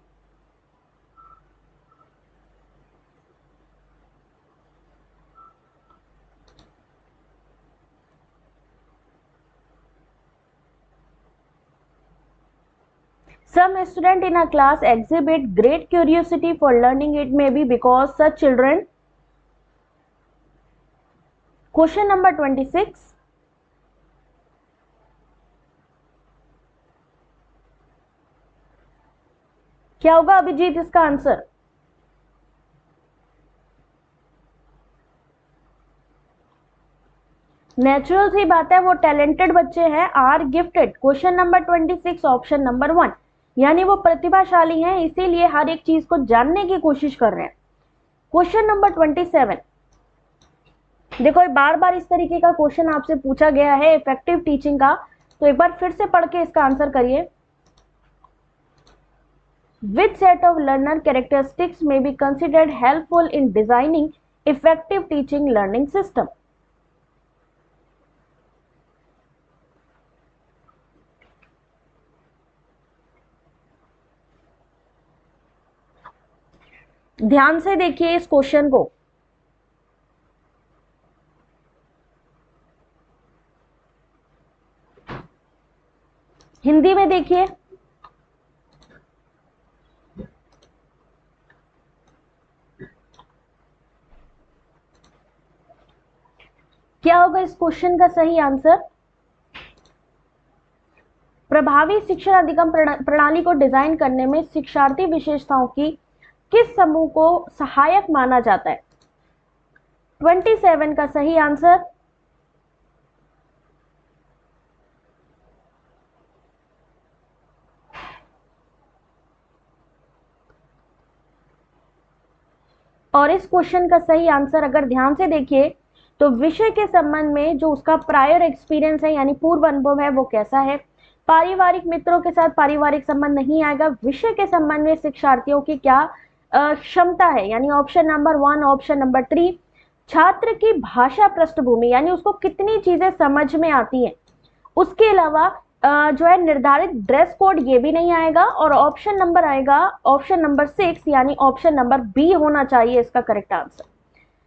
some student in a class exhibit great curiosity for learning. It may be because such children. Question number 26, क्या होगा अभिजीत इसका आंसर? नेचुरल सी बात है, वो टैलेंटेड बच्चे हैं, are gifted. Question number 26 option number 1, यानी वो प्रतिभाशाली हैं, इसीलिए हर एक चीज को जानने की कोशिश कर रहे हैं। क्वेश्चन नंबर 27, देखो बार बार इस तरीके का क्वेश्चन आपसे पूछा गया है इफेक्टिव टीचिंग का, तो एक बार फिर से पढ़ के इसका आंसर करिए। Which set of learner characteristics may be considered helpful in designing effective teaching learning system? ध्यान से देखिए इस क्वेश्चन को। हिंदी में देखिए, क्या होगा इस क्वेश्चन का सही आंसर? प्रभावी शिक्षण अधिगम प्रणाली को डिजाइन करने में शिक्षार्थी विशेषताओं की किस समूह को सहायक माना जाता है? 27 का सही आंसर और इस क्वेश्चन का सही आंसर अगर ध्यान से देखिए तो विषय के संबंध में जो उसका प्रायर एक्सपीरियंस है यानी पूर्व अनुभव है वो कैसा है। पारिवारिक मित्रों के साथ पारिवारिक संबंध नहीं आएगा। विषय के संबंध में शिक्षार्थियों की क्या क्षमता है, यानी ऑप्शन नंबर 1, ऑप्शन नंबर 3। छात्र की भाषा पृष्ठभूमि, यानी उसको कितनी चीजें समझ में आती हैं। उसके अलावा जो है निर्धारित ड्रेस कोड, ये भी नहीं आएगा। और ऑप्शन नंबर आएगा ऑप्शन नंबर 6, यानी ऑप्शन नंबर बी होना चाहिए इसका करेक्ट आंसर।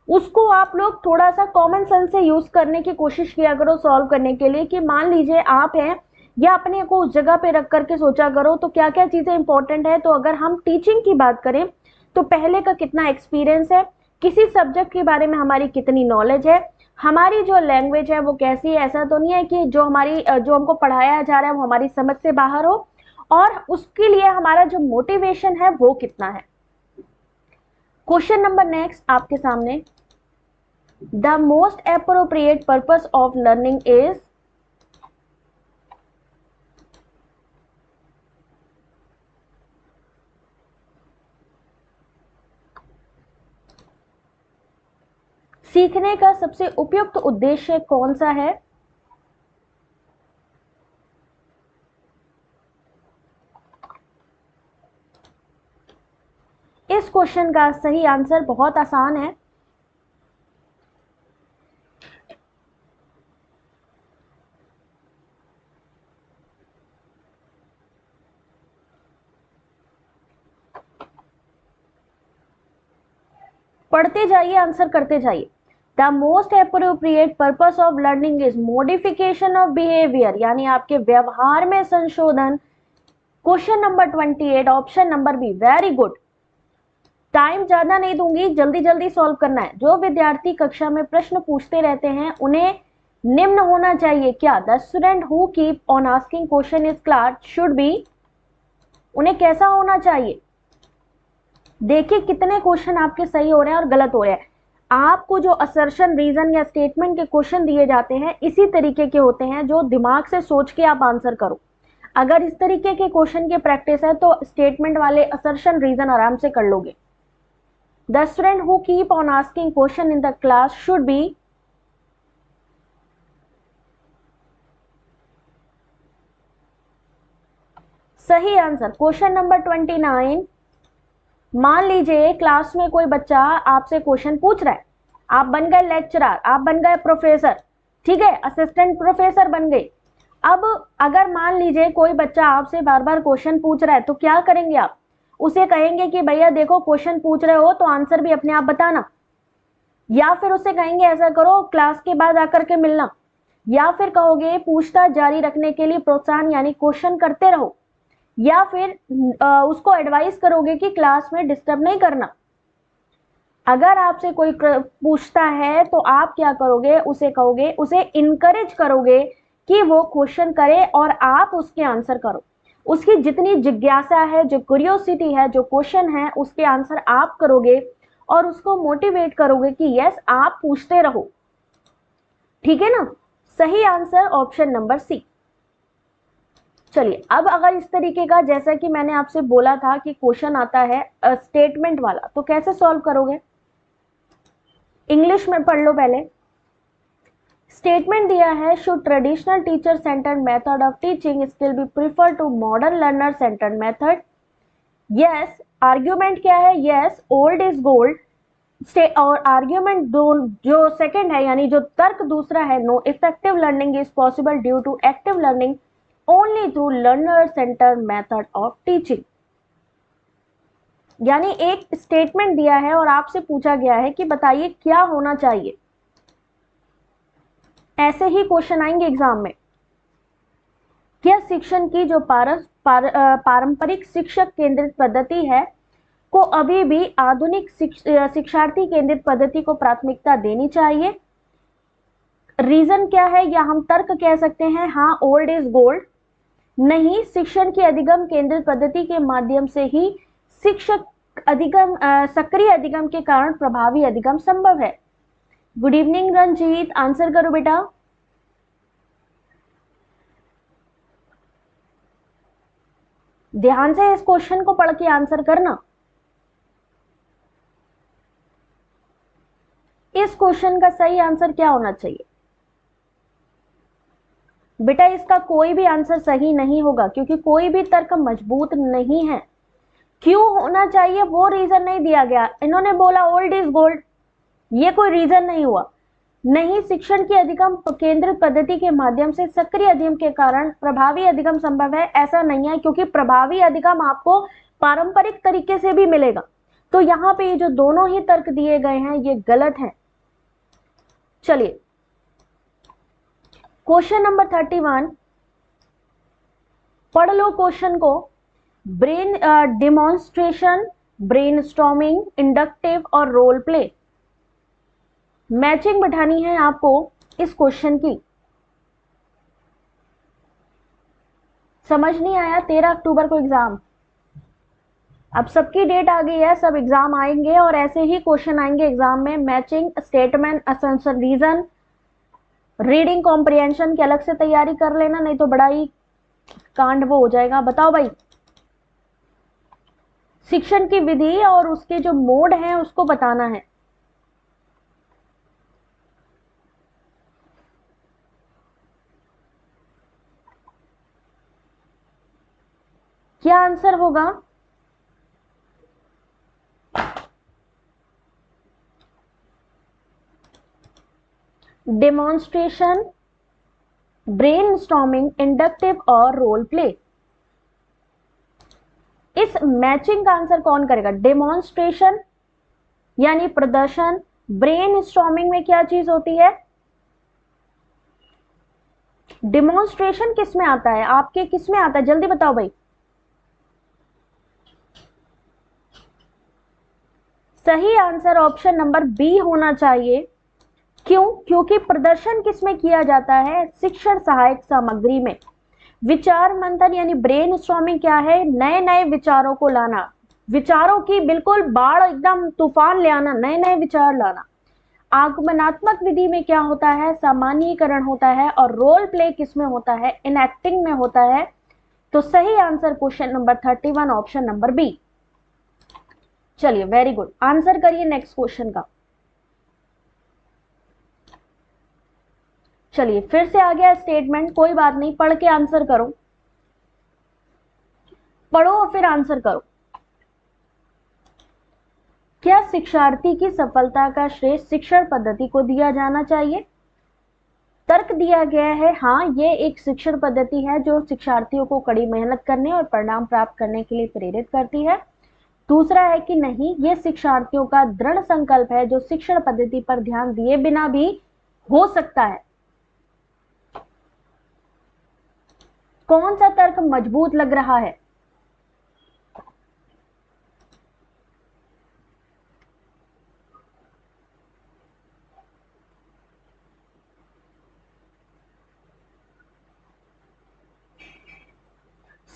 उसको आप लोग थोड़ा सा कॉमन सेंस से यूज करने की कोशिश किया करो सॉल्व करने के लिए, कि मान लीजिए आप हैं या अपने को उस जगह पे रख करके सोचा करो तो क्या क्या चीजें इंपॉर्टेंट है। तो अगर हम टीचिंग की बात करें तो पहले का कितना एक्सपीरियंस है, किसी सब्जेक्ट के बारे में हमारी कितनी नॉलेज है, हमारी जो लैंग्वेज है वो कैसी है। ऐसा तो नहीं है कि जो हमको पढ़ाया जा रहा है वो हमारी समझ से बाहर हो, और उसके लिए हमारा जो मोटिवेशन है वो कितना है। क्वेश्चन नंबर नेक्स्ट आपके सामने, the most appropriate purpose of learning is. सीखने का सबसे उपयुक्त उद्देश्य कौन सा है? इस क्वेश्चन का सही आंसर बहुत आसान है, पढ़ते जाइए आंसर करते जाइए। The most appropriate purpose of learning is modification of behaviour, यानी आपके व्यवहार में संशोधन। Question number 28 option number B, very good. Time ज्यादा नहीं दूंगी, जल्दी जल्दी सॉल्व करना है। जो विद्यार्थी कक्षा में प्रश्न पूछते रहते हैं उन्हें निम्न होना चाहिए क्या? The student who keep on asking question is class should be. उन्हें कैसा होना चाहिए? देखिए कितने क्वेश्चन आपके सही हो रहे हैं और गलत हो रहे हैं। आपको जो असर्शन, रीजन या स्टेटमेंट के क्वेश्चन दिए जाते हैं इसी तरीके के होते हैं जो दिमाग से सोच के आप आंसर करो। अगर इस तरीके के क्वेश्चन की प्रैक्टिस है तो स्टेटमेंट वाले असर्शन, रीजन आराम से कर लोगे। The student who keep on asking question in the class should be. सही आंसर क्वेश्चन नंबर 29। मान लीजिए क्लास में कोई बच्चा आपसे क्वेश्चन पूछ रहा है, आप बन गए लेक्चरर, आप बन गए प्रोफेसर, ठीक है, असिस्टेंट प्रोफेसर बन गए। अब अगर मान लीजिए कोई बच्चा आपसे बार बार क्वेश्चन पूछ रहा है तो क्या करेंगे आप? उसे कहेंगे कि भैया देखो क्वेश्चन पूछ रहे हो तो आंसर भी अपने आप बताना, या फिर उससे कहेंगे ऐसा करो क्लास के बाद आकर के मिलना, या फिर कहोगे पूछताछ जारी रखने के लिए प्रोत्साहन यानी क्वेश्चन करते रहो, या फिर उसको एडवाइस करोगे कि क्लास में डिस्टर्ब नहीं करना। अगर आपसे कोई पूछता है तो आप क्या करोगे? उसे कहोगे, उसे इनकरेज करोगे कि वो क्वेश्चन करे और आप उसके आंसर करो। उसकी जितनी जिज्ञासा है, जो क्यूरियोसिटी है, जो क्वेश्चन है उसके आंसर आप करोगे और उसको मोटिवेट करोगे कि यस आप पूछते रहो। ठीक है ना, सही आंसर ऑप्शन नंबर सी। चलिए अब अगर इस तरीके का, जैसा कि मैंने आपसे बोला था कि क्वेश्चन आता है स्टेटमेंट वाला, तो कैसे सॉल्व करोगे? इंग्लिश में पढ़ लो पहले। स्टेटमेंट दिया है, should traditional teacher centred method of teaching still be prefer to modern learner centred method? Yes. Argument क्या है? Yes, old is gold. और आर्ग्यूमेंट जो सेकंड है, यानी जो तर्क दूसरा है, no effective learning is possible due to active learning only through learner centred method of teaching. यानी एक स्टेटमेंट दिया है और आपसे पूछा गया है कि बताइए क्या होना चाहिए। ऐसे ही क्वेश्चन आएंगे एग्जाम में। क्या शिक्षण की जो पारंपरिक शिक्षक केंद्रित पद्धति है को अभी भी आधुनिक शिक्षार्थी केंद्रित पद्धति को प्राथमिकता देनी चाहिए? रीजन क्या है, या हम तर्क कह सकते हैं, हाँ ओल्ड इज गोल्ड। नहीं, शिक्षण की अधिगम केंद्रित पद्धति के माध्यम से ही शिक्षक अधिगम सक्रिय अधिगम के कारण प्रभावी अधिगम संभव है। गुड इवनिंग रंजीत, आंसर करो बेटा। ध्यान से इस क्वेश्चन को पढ़ के आंसर करना। इस क्वेश्चन का सही आंसर क्या होना चाहिए? बेटा इसका कोई भी आंसर सही नहीं होगा, क्योंकि कोई भी तर्क मजबूत नहीं है। क्यों होना चाहिए वो रीजन नहीं दिया गया। इन्होंने बोला ओल्ड इज गोल्ड, ये कोई रीजन नहीं हुआ। नहीं, शिक्षण की अधिगम केंद्रित पद्धति के माध्यम से सक्रिय अधिगम के कारण प्रभावी अधिगम संभव है, ऐसा नहीं है, क्योंकि प्रभावी अधिगम आपको पारंपरिक तरीके से भी मिलेगा। तो यहाँ पे ये जो दोनों ही तर्क दिए गए हैं ये गलत है। चलिए क्वेश्चन नंबर 31 पढ़ लो क्वेश्चन को। ब्रेन डिमॉन्स्ट्रेशन, ब्रेनस्टॉर्मिंग, इंडक्टिव और रोल प्ले, मैचिंग बिठानी है आपको इस क्वेश्चन की। समझ नहीं आया? 13 अक्टूबर को एग्जाम, अब सबकी डेट आ गई है, सब एग्जाम आएंगे और ऐसे ही क्वेश्चन आएंगे एग्जाम में। Matching, statement, assumption, reason, reading comprehension की अलग से तैयारी कर लेना, नहीं तो बड़ा ही कांड वो हो जाएगा। बताओ भाई, शिक्षण की विधि और उसके जो मोड हैं उसको बताना है। क्या आंसर होगा? डेमोन्स्ट्रेशन, ब्रेनस्टॉर्मिंग, इंडक्टिव और रोल प्ले। इस मैचिंग का आंसर कौन करेगा? डेमोन्स्ट्रेशन यानी प्रदर्शन। ब्रेनस्टॉर्मिंग में क्या चीज होती है? डेमोन्स्ट्रेशन किस में आता है? आपके किस में आता है? जल्दी बताओ भाई। सही आंसर ऑप्शन नंबर बी होना चाहिए। क्यों? क्योंकि प्रदर्शन किस में किया जाता है? शिक्षण सहायक सामग्री में। विचार मंथन यानी ब्रेनस्टॉर्मिंग क्या है? नए नए विचारों को लाना, विचारों की बिल्कुल बाढ़, एकदम तूफान ले आना, नए नए विचार लाना। आगमनात्मक विधि में क्या होता है? सामान्यीकरण होता है। और रोल प्ले किस में होता है? इनएक्टिंग में होता है। तो सही answer question number 31 option number B. चलिए वेरी गुड, आंसर करिए नेक्स्ट क्वेश्चन का। चलिए फिर से आ गया स्टेटमेंट, कोई बात नहीं, पढ़ के आंसर करो, पढ़ो और फिर आंसर करो। क्या शिक्षार्थी की सफलता का श्रेय शिक्षण पद्धति को दिया जाना चाहिए? तर्क दिया गया है हाँ, ये एक शिक्षण पद्धति है जो शिक्षार्थियों को कड़ी मेहनत करने और परिणाम प्राप्त करने के लिए प्रेरित करती है। दूसरा है कि नहीं, ये शिक्षार्थियों का दृढ़ संकल्प है जो शिक्षण पद्धति पर ध्यान दिए बिना भी हो सकता है। कौन सा तर्क मजबूत लग रहा है?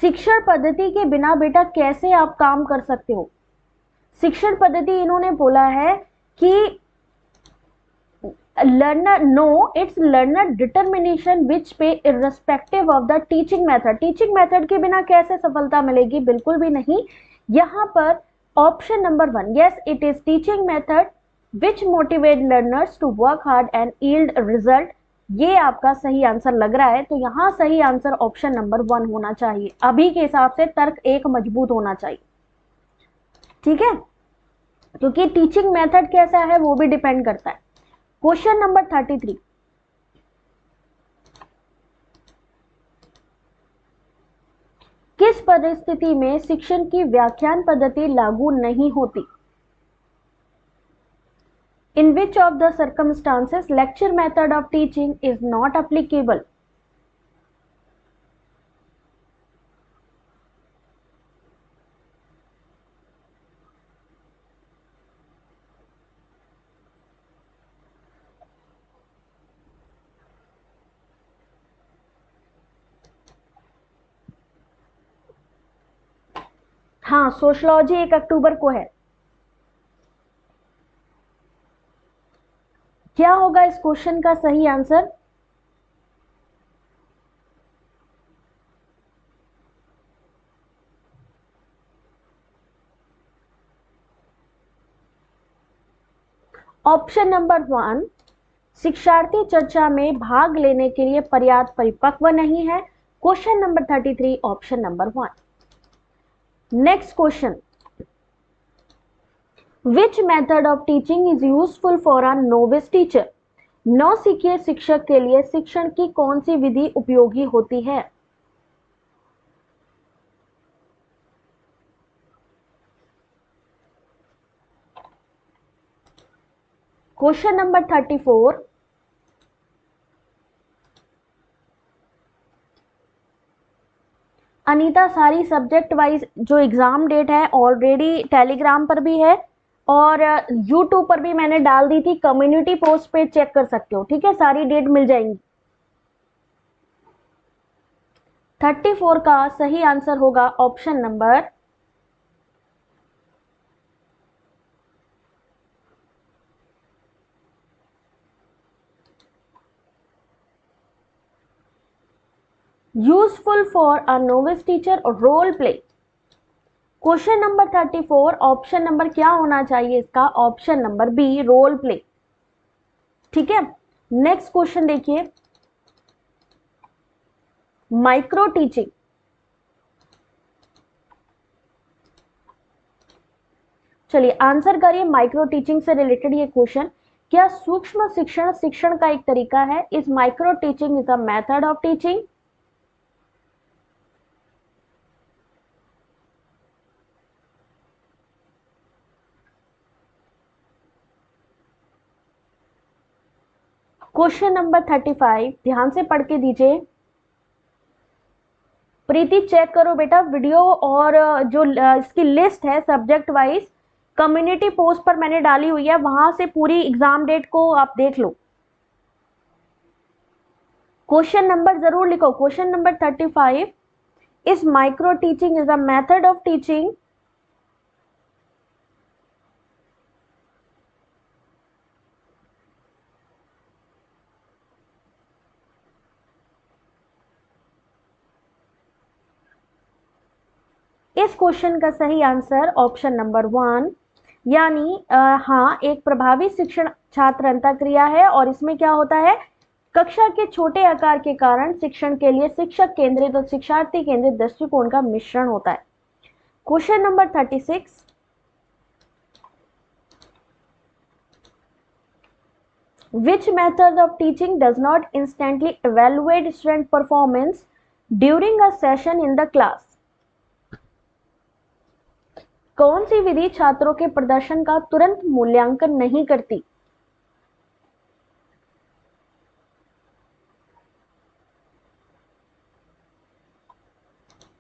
शिक्षण पद्धति के बिना बेटा कैसे आप काम कर सकते हो? शिक्षण पद्धति इन्होंने बोला है कि learner, no, it's learner determination which pay irrespective of the teaching method. Teaching method के बिना कैसे सफलता मिलेगी, बिल्कुल भी नहीं। यहाँ पर option number 1, yes it is teaching method which motivate learners to work hard and yield result, ये आपका सही आंसर लग रहा है। तो यहाँ सही आंसर ऑप्शन नंबर 1 होना चाहिए। अभी के हिसाब से तर्क एक मजबूत होना चाहिए, ठीक है, क्योंकि टीचिंग मेथड कैसा है वो भी डिपेंड करता है। क्वेश्चन नंबर 33, किस परिस्थिति में शिक्षण की व्याख्यान पद्धति लागू नहीं होती? In which of the circumstances lecture method of teaching is not applicable? हाँ, सोशलॉजी 1 अक्टूबर को है। क्या होगा इस क्वेश्चन का सही आंसर? ऑप्शन नंबर 1, शिक्षार्थी चर्चा में भाग लेने के लिए पर्याप्त परिपक्व नहीं है। Question number 33 option number 1। Next question, which method of teaching is useful for a novice teacher? नौसिखिए शिक्षक के लिए शिक्षण की कौन सी विधि उपयोगी होती है? क्वेश्चन नंबर 34, अनीता सारी सब्जेक्ट वाइज जो एग्जाम डेट है ऑलरेडी टेलीग्राम पर भी है और यूट्यूब पर भी मैंने डाल दी थी, कम्युनिटी पोस्ट पे चेक कर सकते हो, ठीक है, सारी डेट मिल जाएंगी। 34 का सही आंसर होगा option number useful for a novice teacher role play. Question number 34 option number क्या होना चाहिए इसका? Option number B, role play, ठीक है। नेक्स्ट क्वेश्चन देखिए, माइक्रो टीचिंग, चलिए आंसर करिए माइक्रो टीचिंग से रिलेटेड ये क्वेश्चन। क्या सूक्ष्म शिक्षण शिक्षण का एक तरीका है? Is micro teaching is a method of teaching? Question number 35 ध्यान से पढ़ के दीजिए। प्रीति चेक करो बेटा वीडियो, और जो इसकी लिस्ट है सब्जेक्ट वाइज कम्युनिटी पोस्ट पर मैंने डाली हुई है, वहां से पूरी एग्जाम डेट को आप देख लो। क्वेश्चन नंबर जरूर लिखो। Question number 35, is micro teaching is a method of teaching? इस क्वेश्चन का सही आंसर ऑप्शन नंबर 1, यानी हाँ, एक प्रभावी शिक्षण छात्र अंतःक्रिया है और इसमें क्या होता है, कक्षा के छोटे आकार के कारण शिक्षण के लिए शिक्षक केंद्रित और शिक्षार्थी केंद्रित दृष्टिकोण का मिश्रण होता है। Question number 36, which method of teaching does not instantly evaluate student performance during a session in the class? कौन सी विधि छात्रों के प्रदर्शन का तुरंत मूल्यांकन नहीं करती?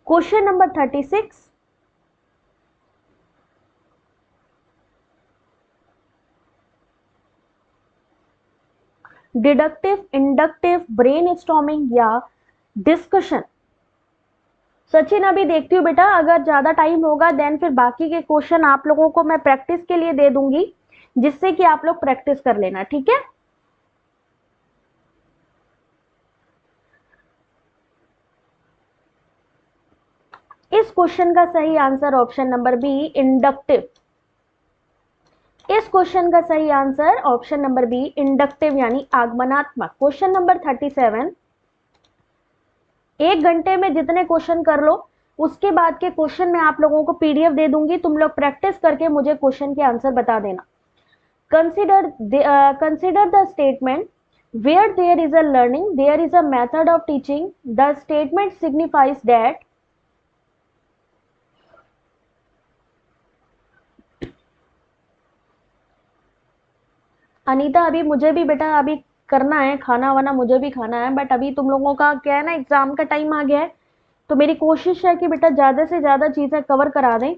Question number 36, deductive, inductive, brainstorming या डिस्कशन? सचिन अभी देखती हूँ बेटा, अगर ज्यादा टाइम होगा देन फिर बाकी के क्वेश्चन आप लोगों को मैं प्रैक्टिस के लिए दे दूंगी, जिससे कि आप लोग प्रैक्टिस कर लेना, ठीक है। इस क्वेश्चन का सही answer option number B inductive. इस क्वेश्चन का सही answer option number B inductive यानी आगमनात्मक। क्वेश्चन नंबर 37, 1 घंटे में जितने क्वेश्चन कर लो उसके बाद के क्वेश्चन मैं आप लोगों को पीडीएफ दे दूंगी, तुम लोग प्रैक्टिस करके मुझे क्वेश्चन के आंसर बता देना। Consider the statement where there is a learning there is a method of teaching. The statement signifies that Anita अभी मुझे भी बेटा अभी करना है, खाना वाना मुझे भी खाना है, बट अभी तुम लोगों का क्या है ना, एग्जाम का टाइम आ गया है, तो मेरी कोशिश है कि बेटा ज़्यादा से ज़्यादा चीज़ें कवर करा दें,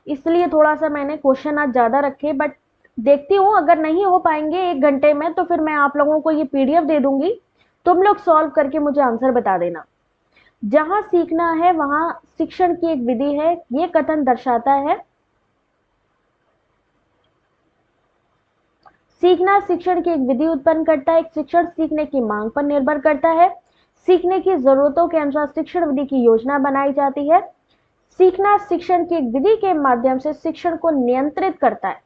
इसलिए थोड़ा सा मैंने क्वेश्चन आज ज़्यादा रखे। बट देखती हूँ अगर नहीं हो पाएंगे 1 घंटे में तो फिर मैं आप लोगों को ये पीडीएफ दे दूंगी, तुम लोग सॉल्व करके मुझे आंसर बता देना। जहां सीखना है वहां शिक्षण की एक विधि है, ये कथन दर्शाता है सीखना शिक्षण की एक विधि उत्पन्न करता है। एक शिक्षण सीखने की मांग पर निर्भर करता है। सीखने की जरूरतों के अनुसार शिक्षण विधि की योजना बनाई जाती है। सीखना शिक्षण की एक विधि के माध्यम से शिक्षण को नियंत्रित करता है।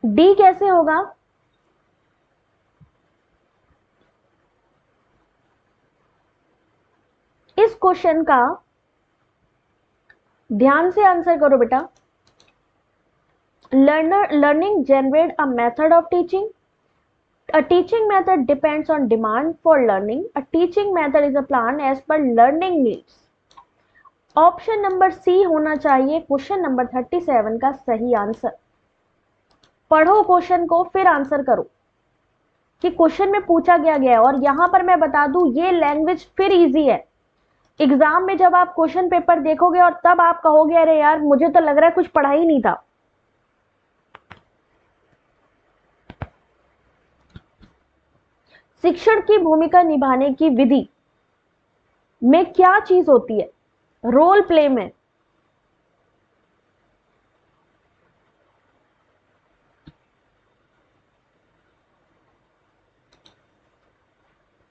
डी कैसे होगा? इस क्वेश्चन का ध्यान से आंसर करो बेटा। Learning generate a method of teaching. A teaching method depends on demand for learning. A teaching method is a plan as per learning needs. Option number C होना चाहिए क्वेश्चन नंबर 37 का सही answer. पढ़ो question को फिर answer करो कि question में पूछा गया है। और यहां पर मैं बता दूं ये लैंग्वेज फिर इजी है। एग्जाम में जब आप क्वेश्चन पेपर देखोगे और तब आप कहोगे अरे यार मुझे तो लग रहा है कुछ पढ़ा ही नहीं था। शिक्षण की भूमिका निभाने की विधि में क्या चीज होती है? रोल प्ले में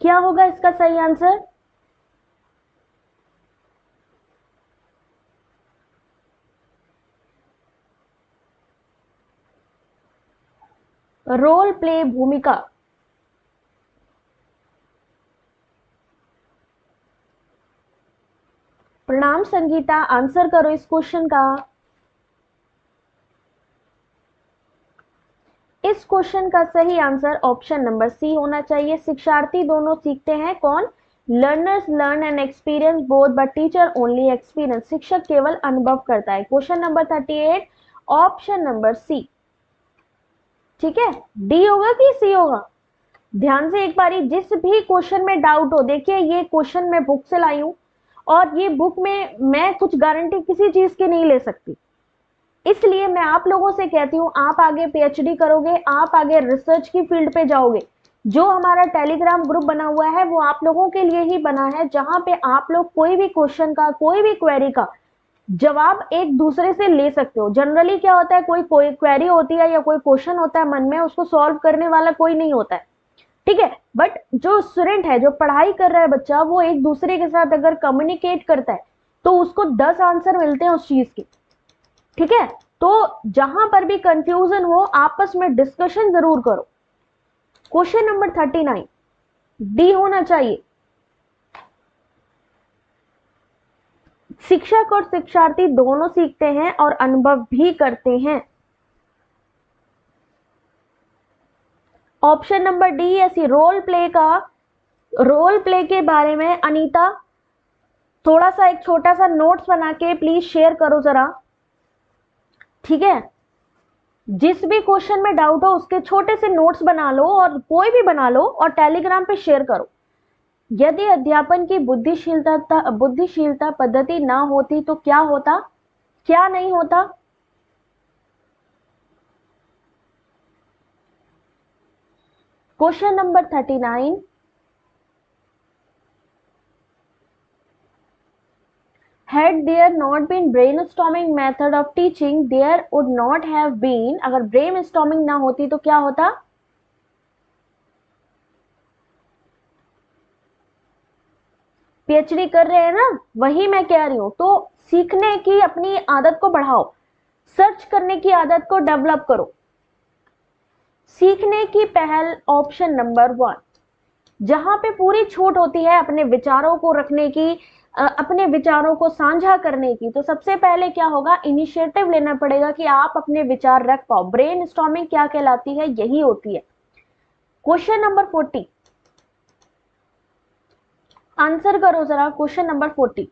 क्या होगा इसका सही आंसर? रोल प्ले भूमिका। प्रणाम संगीता, आंसर करो इस क्वेश्चन का। इस क्वेश्चन का सही आंसर ऑप्शन नंबर सी होना चाहिए। शिक्षार्थी दोनों सीखते हैं। कौन? Learners learn and experience both but teacher only experience. शिक्षक केवल अनुभव करता है। Question number 38 option number C. ठीक है, डी होगा कि सी होगा? ध्यान से एक बारी, जिस भी क्वेश्चन में डाउट हो, देखिए ये क्वेश्चन मैं बुक से लाई हूं और ये बुक में मैं कुछ गारंटी किसी चीज की नहीं ले सकती, इसलिए मैं आप लोगों से कहती हूं आप आगे पीएचडी करोगे, आप आगे रिसर्च की फील्ड पे जाओगे। जो हमारा टेलीग्राम ग्रुप बना हुआ है वो आप लोगों के लिए ही बना है, जहां पे आप लोग कोई भी क्वेश्चन का, कोई भी क्वेरी का जवाब एक दूसरे से ले सकते हो। जनरली क्या होता है, कोई क्वेरी होती है या कोई क्वेश्चन होता है मन में, उसको सॉल्व करने वाला कोई नहीं होता है, ठीक है। बट जो स्टूडेंट है, जो पढ़ाई कर रहा है बच्चा, वो एक दूसरे के साथ अगर कम्युनिकेट करता है तो उसको 10 आंसर मिलते हैं उस चीज के, ठीक है। तो जहां पर भी कंफ्यूजन हो आपस में डिस्कशन जरूर करो। क्वेश्चन नंबर 39 डी होना चाहिए। शिक्षक और शिक्षार्थी दोनों सीखते हैं और अनुभव भी करते हैं। ऑप्शन नंबर डी ऐसी रोल प्ले के बारे में अनीता थोड़ा सा एक छोटा सा नोट्स बना के प्लीज शेयर करो जरा, ठीक है। जिस भी क्वेश्चन में डाउट हो उसके छोटे से नोट्स बना लो, और कोई भी बना लो और टेलीग्राम पे शेयर करो। यदि अध्यापन की बुद्धिशीलता पद्धति ना होती तो क्या होता, क्या नहीं होता? Question number 39 had there not been brainstorming method of teaching there would not have been, अगर brainstorming ना होती तो क्या होता? पीएचडी कर रहे हैं ना, वही मैं कह रही हूँ। तो सीखने की अपनी आदत को बढ़ाओ, सर्च करने की आदत को डेवलप करो। सीखने की पहल ऑप्शन नंबर 1, जहां पे पूरी छूट होती है अपने विचारों को रखने की, अपने विचारों को साझा करने की। तो सबसे पहले क्या होगा, इनिशिएटिव लेना पड़ेगा कि आप अपने विचार रख पाओ। ब्रेनस्टॉर्मिंग क्या कहलाती है, यही होती है। क्वेश्चन नंबर 40, आंसर करो जरा question number 40।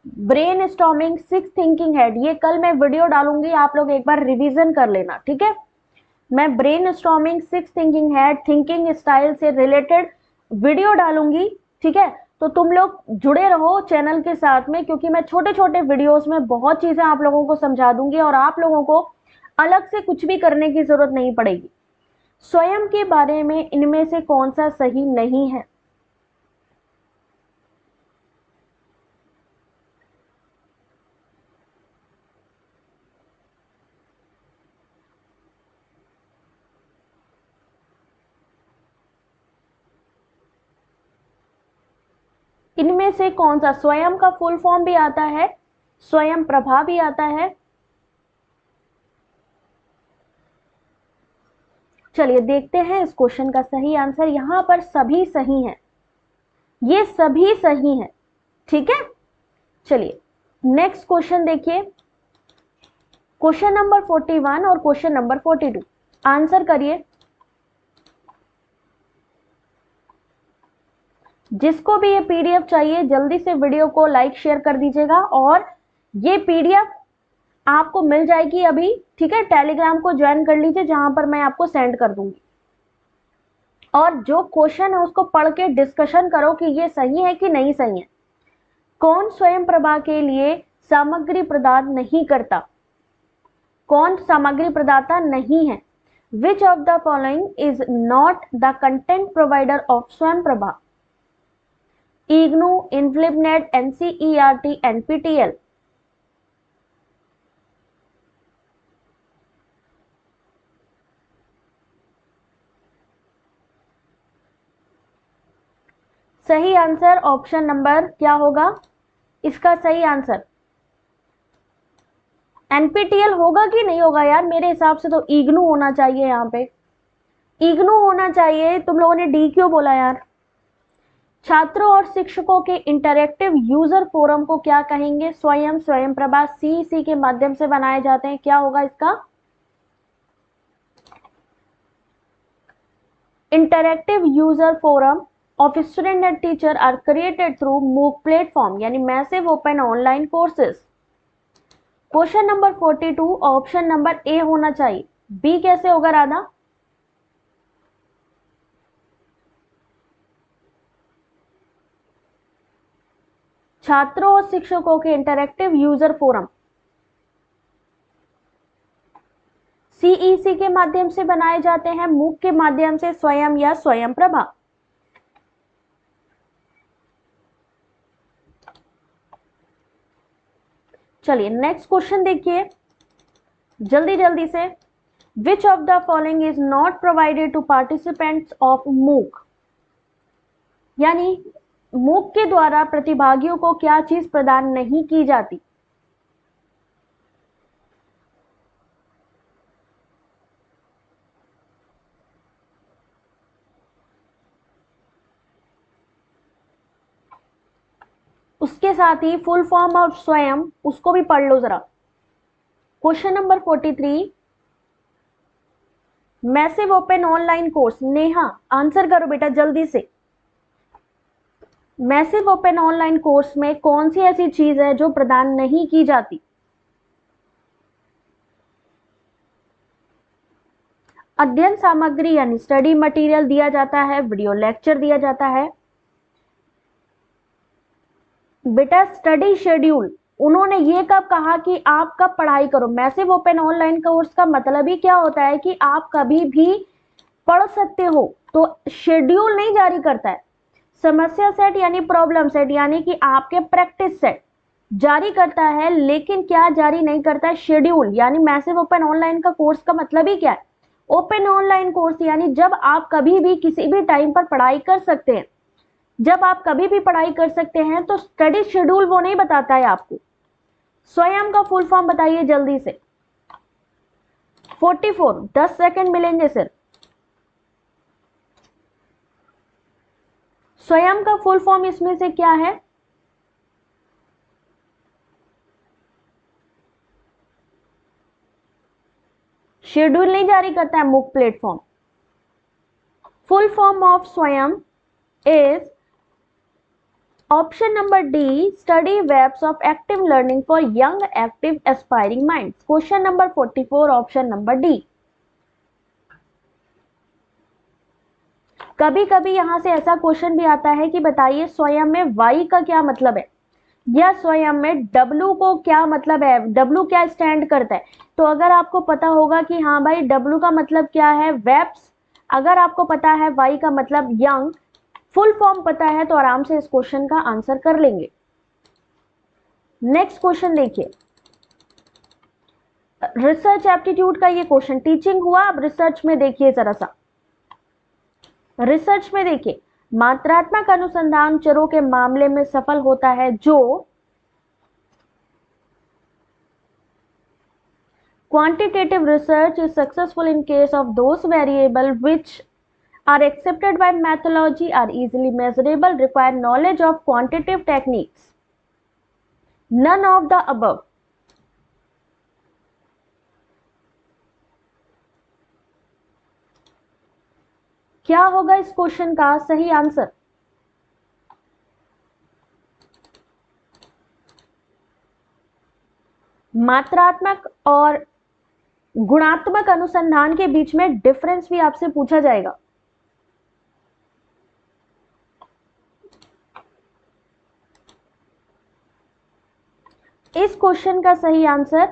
Brain storming 6 thinking head, ये कल मैं वीडियो डालूंगी, आप लोग एक बार रिवीजन कर लेना, ठीक है। मैं brain storming 6 thinking head, thinking style से रिलेटेड वीडियो डालूंगी, ठीक है। तो तुम लोग जुड़े रहो चैनल के साथ में, क्योंकि मैं छोटे छोटे वीडियोस में बहुत चीजें आप लोगों को समझा दूंगी और आप लोगों को अलग से कुछ भी करने की जरूरत नहीं पड़ेगी। स्वयं के बारे में इनमें से कौन सा सही नहीं है? इनमें से कौन सा, स्वयं का फुल फॉर्म भी आता है, स्वयं प्रभा भी आता है। चलिए देखते हैं इस क्वेश्चन का सही आंसर। यहां पर सभी सही हैं, ये सभी सही हैं, ठीक है। चलिए नेक्स्ट क्वेश्चन देखिए, क्वेश्चन नंबर 41 और क्वेश्चन नंबर 42, आंसर करिए। जिसको भी ये पीडीएफ चाहिए जल्दी से वीडियो को लाइक शेयर कर दीजिएगा, और ये पीडीएफ आपको मिल जाएगी अभी, ठीक है। टेलीग्राम को ज्वाइन कर लीजिए, जहां पर मैं आपको सेंड कर दूंगी। और जो क्वेश्चन है उसको पढ़ के डिस्कशन करो कि ये सही है कि नहीं सही है। कौन स्वयं प्रभा के लिए सामग्री प्रदान नहीं करता? कौन सामग्री प्रदाता नहीं है? Which of the following is not the content provider of Swayam Prabha? IGNOU, INFLIBNET, NCERT, NPTEL. सही आंसर ऑप्शन नंबर क्या होगा इसका सही आंसर? एनपीटीएल होगा कि नहीं होगा यार? मेरे हिसाब से तो इग्नू होना चाहिए, यहाँ पे इग्नू होना चाहिए। तुम लोगों ने डी क्यों बोला यार? छात्रों और शिक्षकों के इंटरैक्टिव यूजर फोरम को क्या कहेंगे? स्वयं, स्वयं प्रभा, सीईसी के माध्यम से बनाए जाते हैं, क्या होगा इसका? Interactive user forum of student and teacher are created through MOOC platform, यानी massive open online courses. Question number 42 option number ए होना चाहिए, बी कैसे होगा राधा? छात्रों और शिक्षकों के इंटरैक्टिव यूजर फोरम सीईसी के माध्यम से बनाए जाते हैं, मूक के माध्यम से, स्वयं या स्वयं प्रभा। चलिए नेक्स्ट क्वेश्चन देखिए जल्दी जल्दी से। Which of the following is not provided to participants of MOOC, यानी मूक के द्वारा प्रतिभागियों को क्या चीज प्रदान नहीं की जाती? उसके साथ ही फुल फॉर्म और स्वयं उसको भी पढ़ लो जरा। Question number 43, massive open online course, Neha answer करो बेटा जल्दी से। मैसिव ओपन ऑनलाइन कोर्स में कौन सी ऐसी चीज है जो प्रदान नहीं की जाती? अध्ययन सामग्री यानी स्टडी मटेरियल दिया जाता है, वीडियो लेक्चर दिया जाता है। बेटा स्टडी शेड्यूल, उन्होंने ये कब कहा कि आप कब पढ़ाई करो? मैसिव ओपन ऑनलाइन कोर्स का मतलब ही क्या होता है कि आप कभी भी पढ़ सकते हो, तो शेड्यूल नहीं जारी करता है। समस्या सेट यानी प्रॉब्लम सेट यानी कि आपके प्रैक्टिस सेट जारी करता है, लेकिन क्या जारी नहीं करता है? शेड्यूल। यानी मैसिव ओपन ऑनलाइन का कोर्स का मतलब ही क्या है? ओपन ऑनलाइन कोर्स यानी जब आप कभी भी किसी भी टाइम पर पढ़ाई कर सकते हैं, जब आप कभी भी पढ़ाई कर सकते हैं, तो स्टडी शेड्यूल वो नहीं बताता है आपको। स्वयं का फुल फॉर्म बताइए जल्दी से। 44, 10 सेकंड मिलेंगे सर। स्वयं का फुल फॉर्म इसमें से क्या है? शेड्यूल नहीं जारी करता है MOOC platform. Full form of Swayam is option number D, study webs of active learning for young active aspiring minds. Question number 44, option number D. कभी कभी यहां से ऐसा क्वेश्चन भी आता है कि बताइए स्वयं में वाई का क्या मतलब है, या स्वयं में डब्लू को क्या मतलब है, डब्लू क्या स्टैंड करता है। तो अगर आपको पता होगा कि हाँ भाई डब्लू का मतलब क्या है, वेब्स, अगर आपको पता है वाई का मतलब यंग, फुल फॉर्म पता है, तो आराम से इस क्वेश्चन का आंसर कर लेंगे। नेक्स्ट क्वेश्चन देखिए, रिसर्च एप्टीट्यूड का ये क्वेश्चन टीचिंग हुआ। अब रिसर्च में देखिए जरा सा, रिसर्च में देखिए, मात्रात्मक अनुसंधान चरों के मामले में सफल होता है जो quantitative research is successful in case of those variables which are accepted by methodology, are easily measurable, require knowledge of quantitative techniques, none of the above। क्या होगा इस क्वेश्चन का सही आंसर? मात्रात्मक और गुणात्मक अनुसंधान के बीच में डिफरेंस भी आपसे पूछा जाएगा। इस क्वेश्चन का सही answer,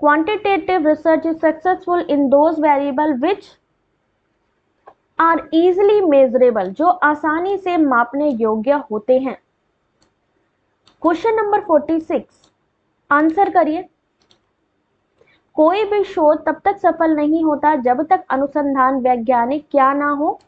quantitative research is successful in those variable which are easily measurable, जो आसानी से मापने योग्य होते हैं। क्वेश्चन नंबर 46, आंसर करिए। कोई भी शोध तब तक सफल नहीं होता जब तक अनुसंधान वैज्ञानिक क्या ना हो।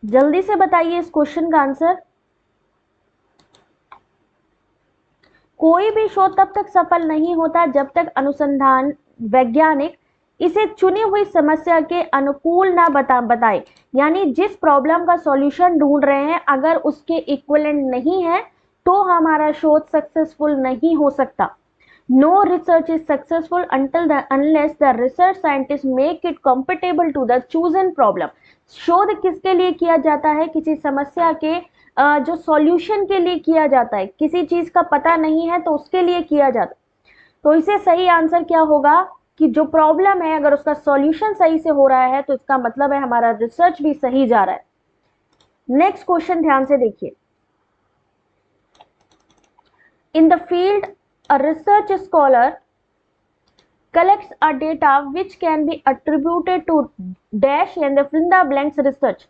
जल्दी से बताइए इस क्वेश्चन का आंसर। कोई भी शोध तब तक सफल नहीं होता जब तक अनुसंधान वैज्ञानिक इसे चुनी हुई समस्या के अनुकूल ना बताए, यानी जिस प्रॉब्लम का सॉल्यूशन ढूंढ रहे हैं अगर उसके इक्विवेलेंट नहीं है तो हमारा शोध सक्सेसफुल नहीं हो सकता। No research is successful unless the research scientists make it compatible to the chosen problem। शोध किसके लिए किया जाता है? किसी समस्या के जो सॉल्यूशन के लिए किया जाता है। किसी चीज का पता नहीं है तो उसके लिए किया जाता है। तो इसे सही आंसर क्या होगा कि जो प्रॉब्लम है अगर उसका सॉल्यूशन सही से हो रहा है तो इसका मतलब है हमारा रिसर्च भी सही जा रहा है। नेक्स्ट क्वेश्चन ध्यान से देखिए, in the field a research scholar collects a data which can be attributed to dash and the fill in the blanks research।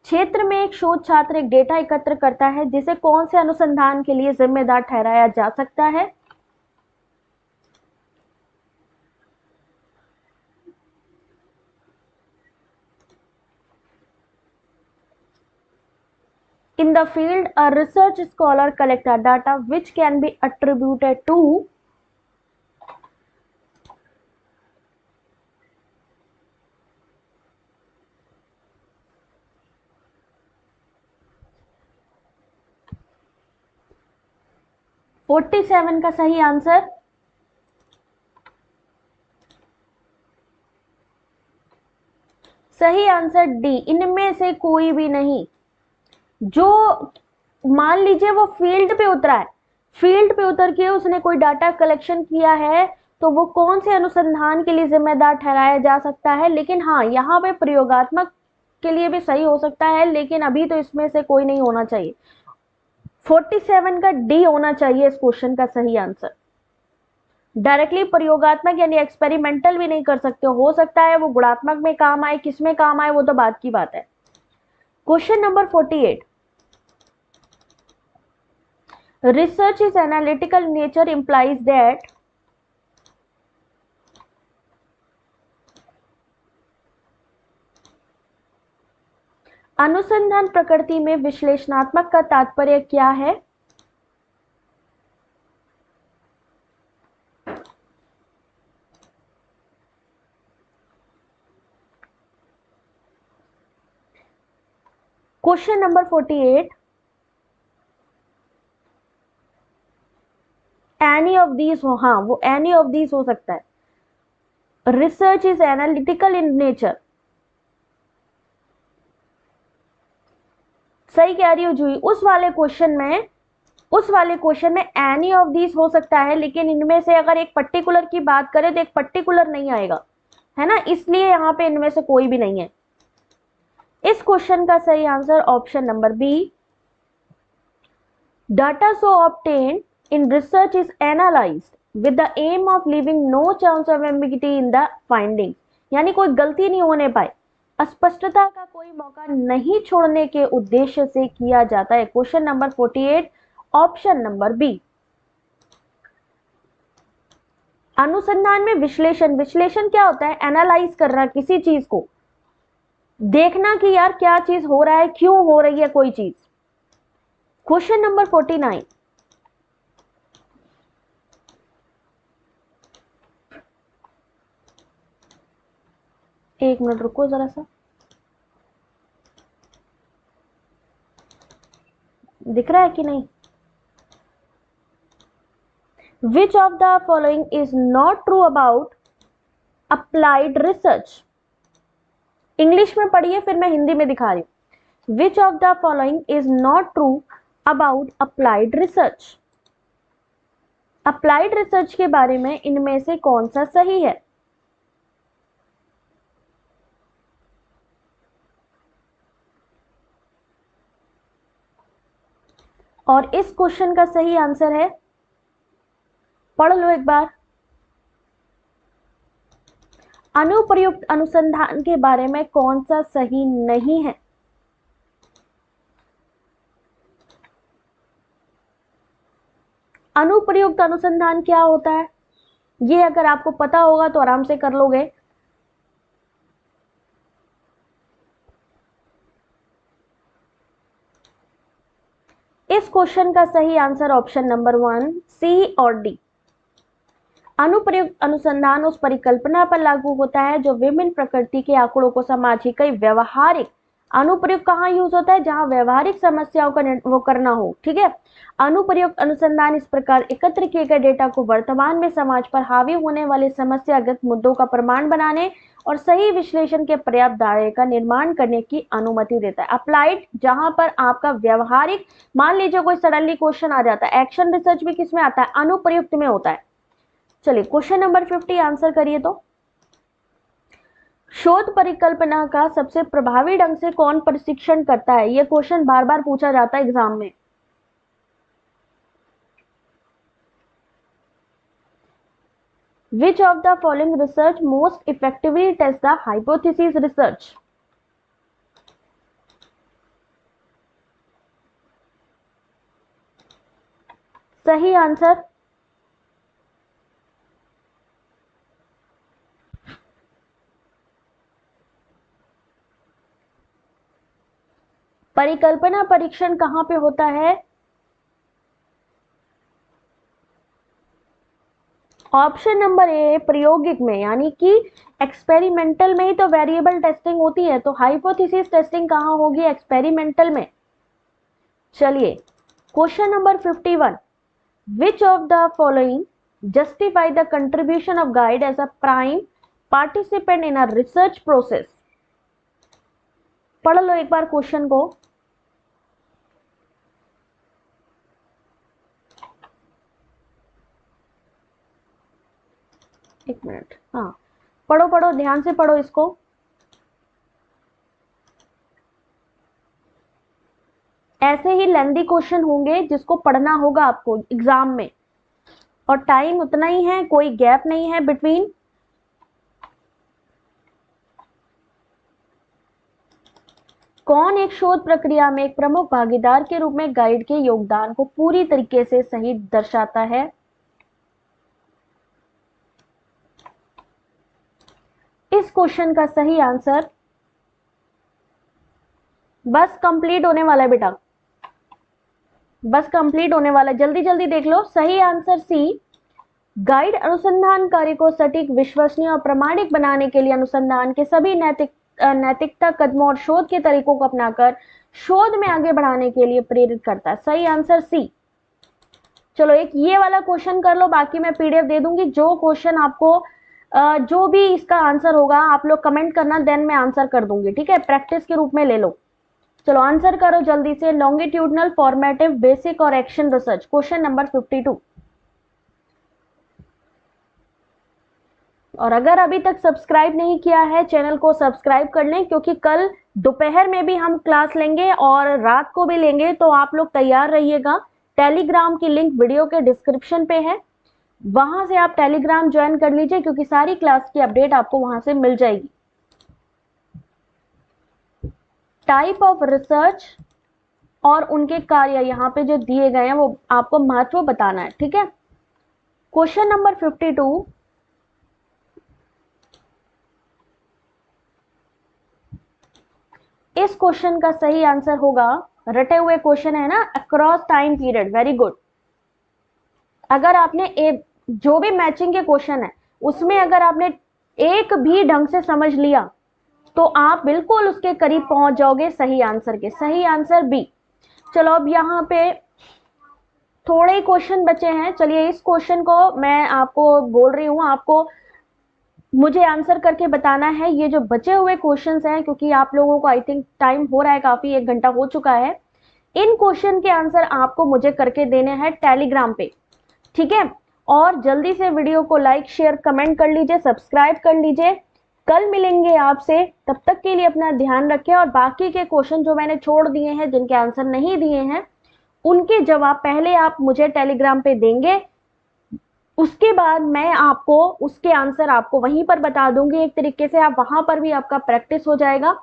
क्षेत्र में एक शोध छात्र एक डेटा एकत्र करता है जिसे कौन से अनुसंधान के लिए जिम्मेदार ठहराया जा सकता है? In the field, a research scholar collects a data which can be attributed to forty seven का सही आंसर, सही आंसर डी, इनमें से कोई भी नहीं। जो मान लीजिए वो फील्ड पे उतरा है, फील्ड पे उतर के उसने कोई डाटा कलेक्शन किया है तो वो कौन से अनुसंधान के लिए जिम्मेदार ठहराया जा सकता है। लेकिन हाँ, यहाँ पे प्रयोगात्मक के लिए भी सही हो सकता है, लेकिन अभी तो इसमें से कोई नहीं होना चाहिए। 47 का डी होना चाहिए इस क्वेश्चन का सही आंसर। डायरेक्टली प्रयोगात्मक यानी एक्सपेरिमेंटल भी नहीं कर सकते हो सकता है वो गुणात्मक में काम आए, किस में काम आए वो तो बात की बात है। Question number 48, research is analytical nature implies that अनुसंधान प्रकृति में विश्लेषणात्मक का तात्पर्य क्या है? Question number 48, any of these हो, हाँ वो एनी ऑफ दीज हो सकता है। Research is analytical in nature, सही कह रही हो जूही। उस वाले क्वेश्चन में एनी ऑफ दीज हो सकता है, लेकिन इनमें से अगर एक पर्टिकुलर की बात करें तो एक पर्टिकुलर नहीं आएगा, है ना, इसलिए यहाँ पे इनमें से कोई भी नहीं है। इस क्वेश्चन का सही answer option number B, data so obtained in research is analyzed with the aim of leaving no chance of ambiguity in the findings, यानी कोई गलती नहीं होने पाए, अस्पष्टता का कोई मौका नहीं छोड़ने के उद्देश्य से किया जाता है। Question number 48 option number B. अनुसंधान में विश्लेषण, विश्लेषण क्या होता है? एनालाइज करना किसी चीज को, देखना कि यार क्या चीज हो रहा है, क्यों हो रही है कोई चीज। क्वेश्चन नंबर 49, एक मिनट रुको जरा सा, दिख रहा है कि नहीं? Which of the following is not true about applied research? English में पढ़िए फिर मैं हिंदी में दिखा रही हूं। Which of the following is not true about applied research? Applied research के बारे में इनमें से कौन सा सही है? और इस क्वेश्चन का सही आंसर है, पढ़ लो एक बार, अनुप्रयुक्त अनुसंधान के बारे में कौन सा सही नहीं है? अनुप्रयुक्त अनुसंधान क्या होता है ये अगर आपको पता होगा तो आराम से कर लोगे। इस क्वेश्चन का सही आंसर ऑप्शन नंबर 1 सी और डी। अनुप्रयुक्त अनुसंधान उस परिकल्पना पर लागू होता है जो विभिन्न प्रकृति के आंकड़ों को सामाजिक व्यवहारिक, अनुप्रयुक्त कहाँ यूज होता है? जहां व्यवहारिक समस्याओं का वो करना हो, ठीक है। अनुप्रयुक्त अनुसंधान इस प्रकार एकत्र किए गए डेटा को वर्तमान में समाज पर हावी होने वाले समस्यागत मुद्दों का प्रमाण बनाने और सही विश्लेषण के पर्याप्त दायरे का निर्माण करने की अनुमति देता है। अप्लाइड जहां पर आपका व्यवहारिक, मान लीजिए कोई सडनली क्वेश्चन आ जाता है, एक्शन रिसर्च भी किसमें आता है? अनुप्रयुक्त में होता है। चलिए क्वेश्चन नंबर 50 आंसर करिए। तो शोध परिकल्पना का सबसे प्रभावी ढंग से कौन प्रशिक्षण करता है? यह क्वेश्चन बार बार पूछा जाता है एग्जाम में। Which of the following research most effectively tests the hypothesis research? सही आंसर परिकल्पना परीक्षण कहां पे होता है? ऑप्शन नंबर ए प्रायोगिक में, यानी कि एक्सपेरिमेंटल में ही तो वेरिएबल टेस्टिंग होती है, तो हाइपोथेसिस टेस्टिंग कहां होगी? एक्सपेरिमेंटल में। चलिए question number 51, which of the following justify the contribution of guide as a prime participant in a research process? पढ़ लो एक बार क्वेश्चन को। एक मिनट, हाँ पढ़ो पढ़ो, ध्यान से पढ़ो इसको। ऐसे ही लेंदी क्वेश्चन होंगे जिसको पढ़ना होगा आपको एग्जाम में। और टाइम उतना ही है, कोई गैप नहीं है बिटवीन। कौन एक शोध प्रक्रिया में एक प्रमुख भागीदार के रूप में गाइड के योगदान को पूरी तरीके से सही दर्शाता है? इस क्वेश्चन का सही आंसर, बस कंप्लीट होने वाला है बेटा, बस कंप्लीट होने वाला, जल्दी जल्दी देख लो। सही आंसर सी, गाइड अनुसंधान कार्य को सटीक, विश्वसनीय और प्रामाणिक बनाने के लिए अनुसंधान के सभी नैतिकता कदमों और शोध के तरीकों को अपनाकर शोध में आगे बढ़ाने के लिए प्रेरित करता है। सही आंसर सी। चलो एक ये वाला क्वेश्चन कर लो, बाकी मैं पीडीएफ दे दूंगी। जो क्वेश्चन आपको जो भी इसका आंसर होगा आप लोग कमेंट करना, देन मैं आंसर कर दूंगी, ठीक है, प्रैक्टिस के रूप में ले लो। चलो आंसर करो जल्दी से। लॉन्गिट्यूडनल, फॉर्मेटिव, बेसिक और एक्शन रिसर्च, क्वेश्चन नंबर 52। और अगर अभी तक सब्सक्राइब नहीं किया है चैनल को सब्सक्राइब कर लें, क्योंकि कल दोपहर में भी हम क्लास लेंगे और रात को भी लेंगे, तो आप लोग तैयार रहिएगा। टेलीग्राम की लिंक वीडियो के डिस्क्रिप्शन पे है, वहां से आप टेलीग्राम ज्वाइन कर लीजिए, क्योंकि सारी क्लास की अपडेट आपको वहां से मिल जाएगी। टाइप ऑफ रिसर्च और उनके कार्य यहाँ पे जो दिए गए हैं वो आपको महत्व बताना है, ठीक है। क्वेश्चन नंबर 52, इस क्वेश्चन का सही आंसर होगा, रटे हुए क्वेश्चन है ना, across time period, very good. अगर आपने जो भी मैचिंग के क्वेश्चन है उसमें अगर आपने एक भी ढंग से समझ लिया तो आप बिल्कुल उसके करीब पहुंच जाओगे सही आंसर के। सही आंसर बी। चलो अब यहाँ पे थोड़े क्वेश्चन बचे हैं, चलिए इस क्वेश्चन को मैं आपको बोल रही हूँ, आपको मुझे आंसर करके बताना है। ये जो बचे हुए क्वेश्चंस हैं, क्योंकि आप लोगों को आई थिंक टाइम हो रहा है काफी, 1 घंटा हो चुका है, इन क्वेश्चन के आंसर आपको मुझे करके देने हैं टेलीग्राम पे, ठीक है। और जल्दी से वीडियो को लाइक, शेयर, कमेंट कर लीजिए, सब्सक्राइब कर लीजिए। कल मिलेंगे आपसे, तब तक के लिए अपना ध्यान रखें। और बाकी के क्वेश्चन जो मैंने छोड़ दिए हैं, जिनके आंसर नहीं दिए हैं, उनके जवाब पहले आप मुझे टेलीग्राम पे देंगे, उसके बाद मैं आपको उसके आंसर आपको वहीं पर बता दूंगी। एक तरीके से आप वहां पर भी आपका प्रैक्टिस हो जाएगा।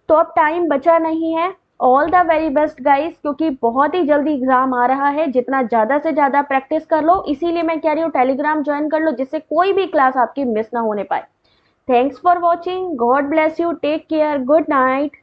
तो अब टाइम बचा नहीं है। All the very best guys, क्योंकि बहुत ही जल्दी एग्जाम आ रहा है। जितना ज्यादा से ज्यादा प्रैक्टिस कर लो, इसीलिए मैं कह रही हूँ टेलीग्राम ज्वाइन कर लो, जिससे कोई भी क्लास आपकी मिस ना होने पाए। Thanks for watching, God bless you, take care, good night.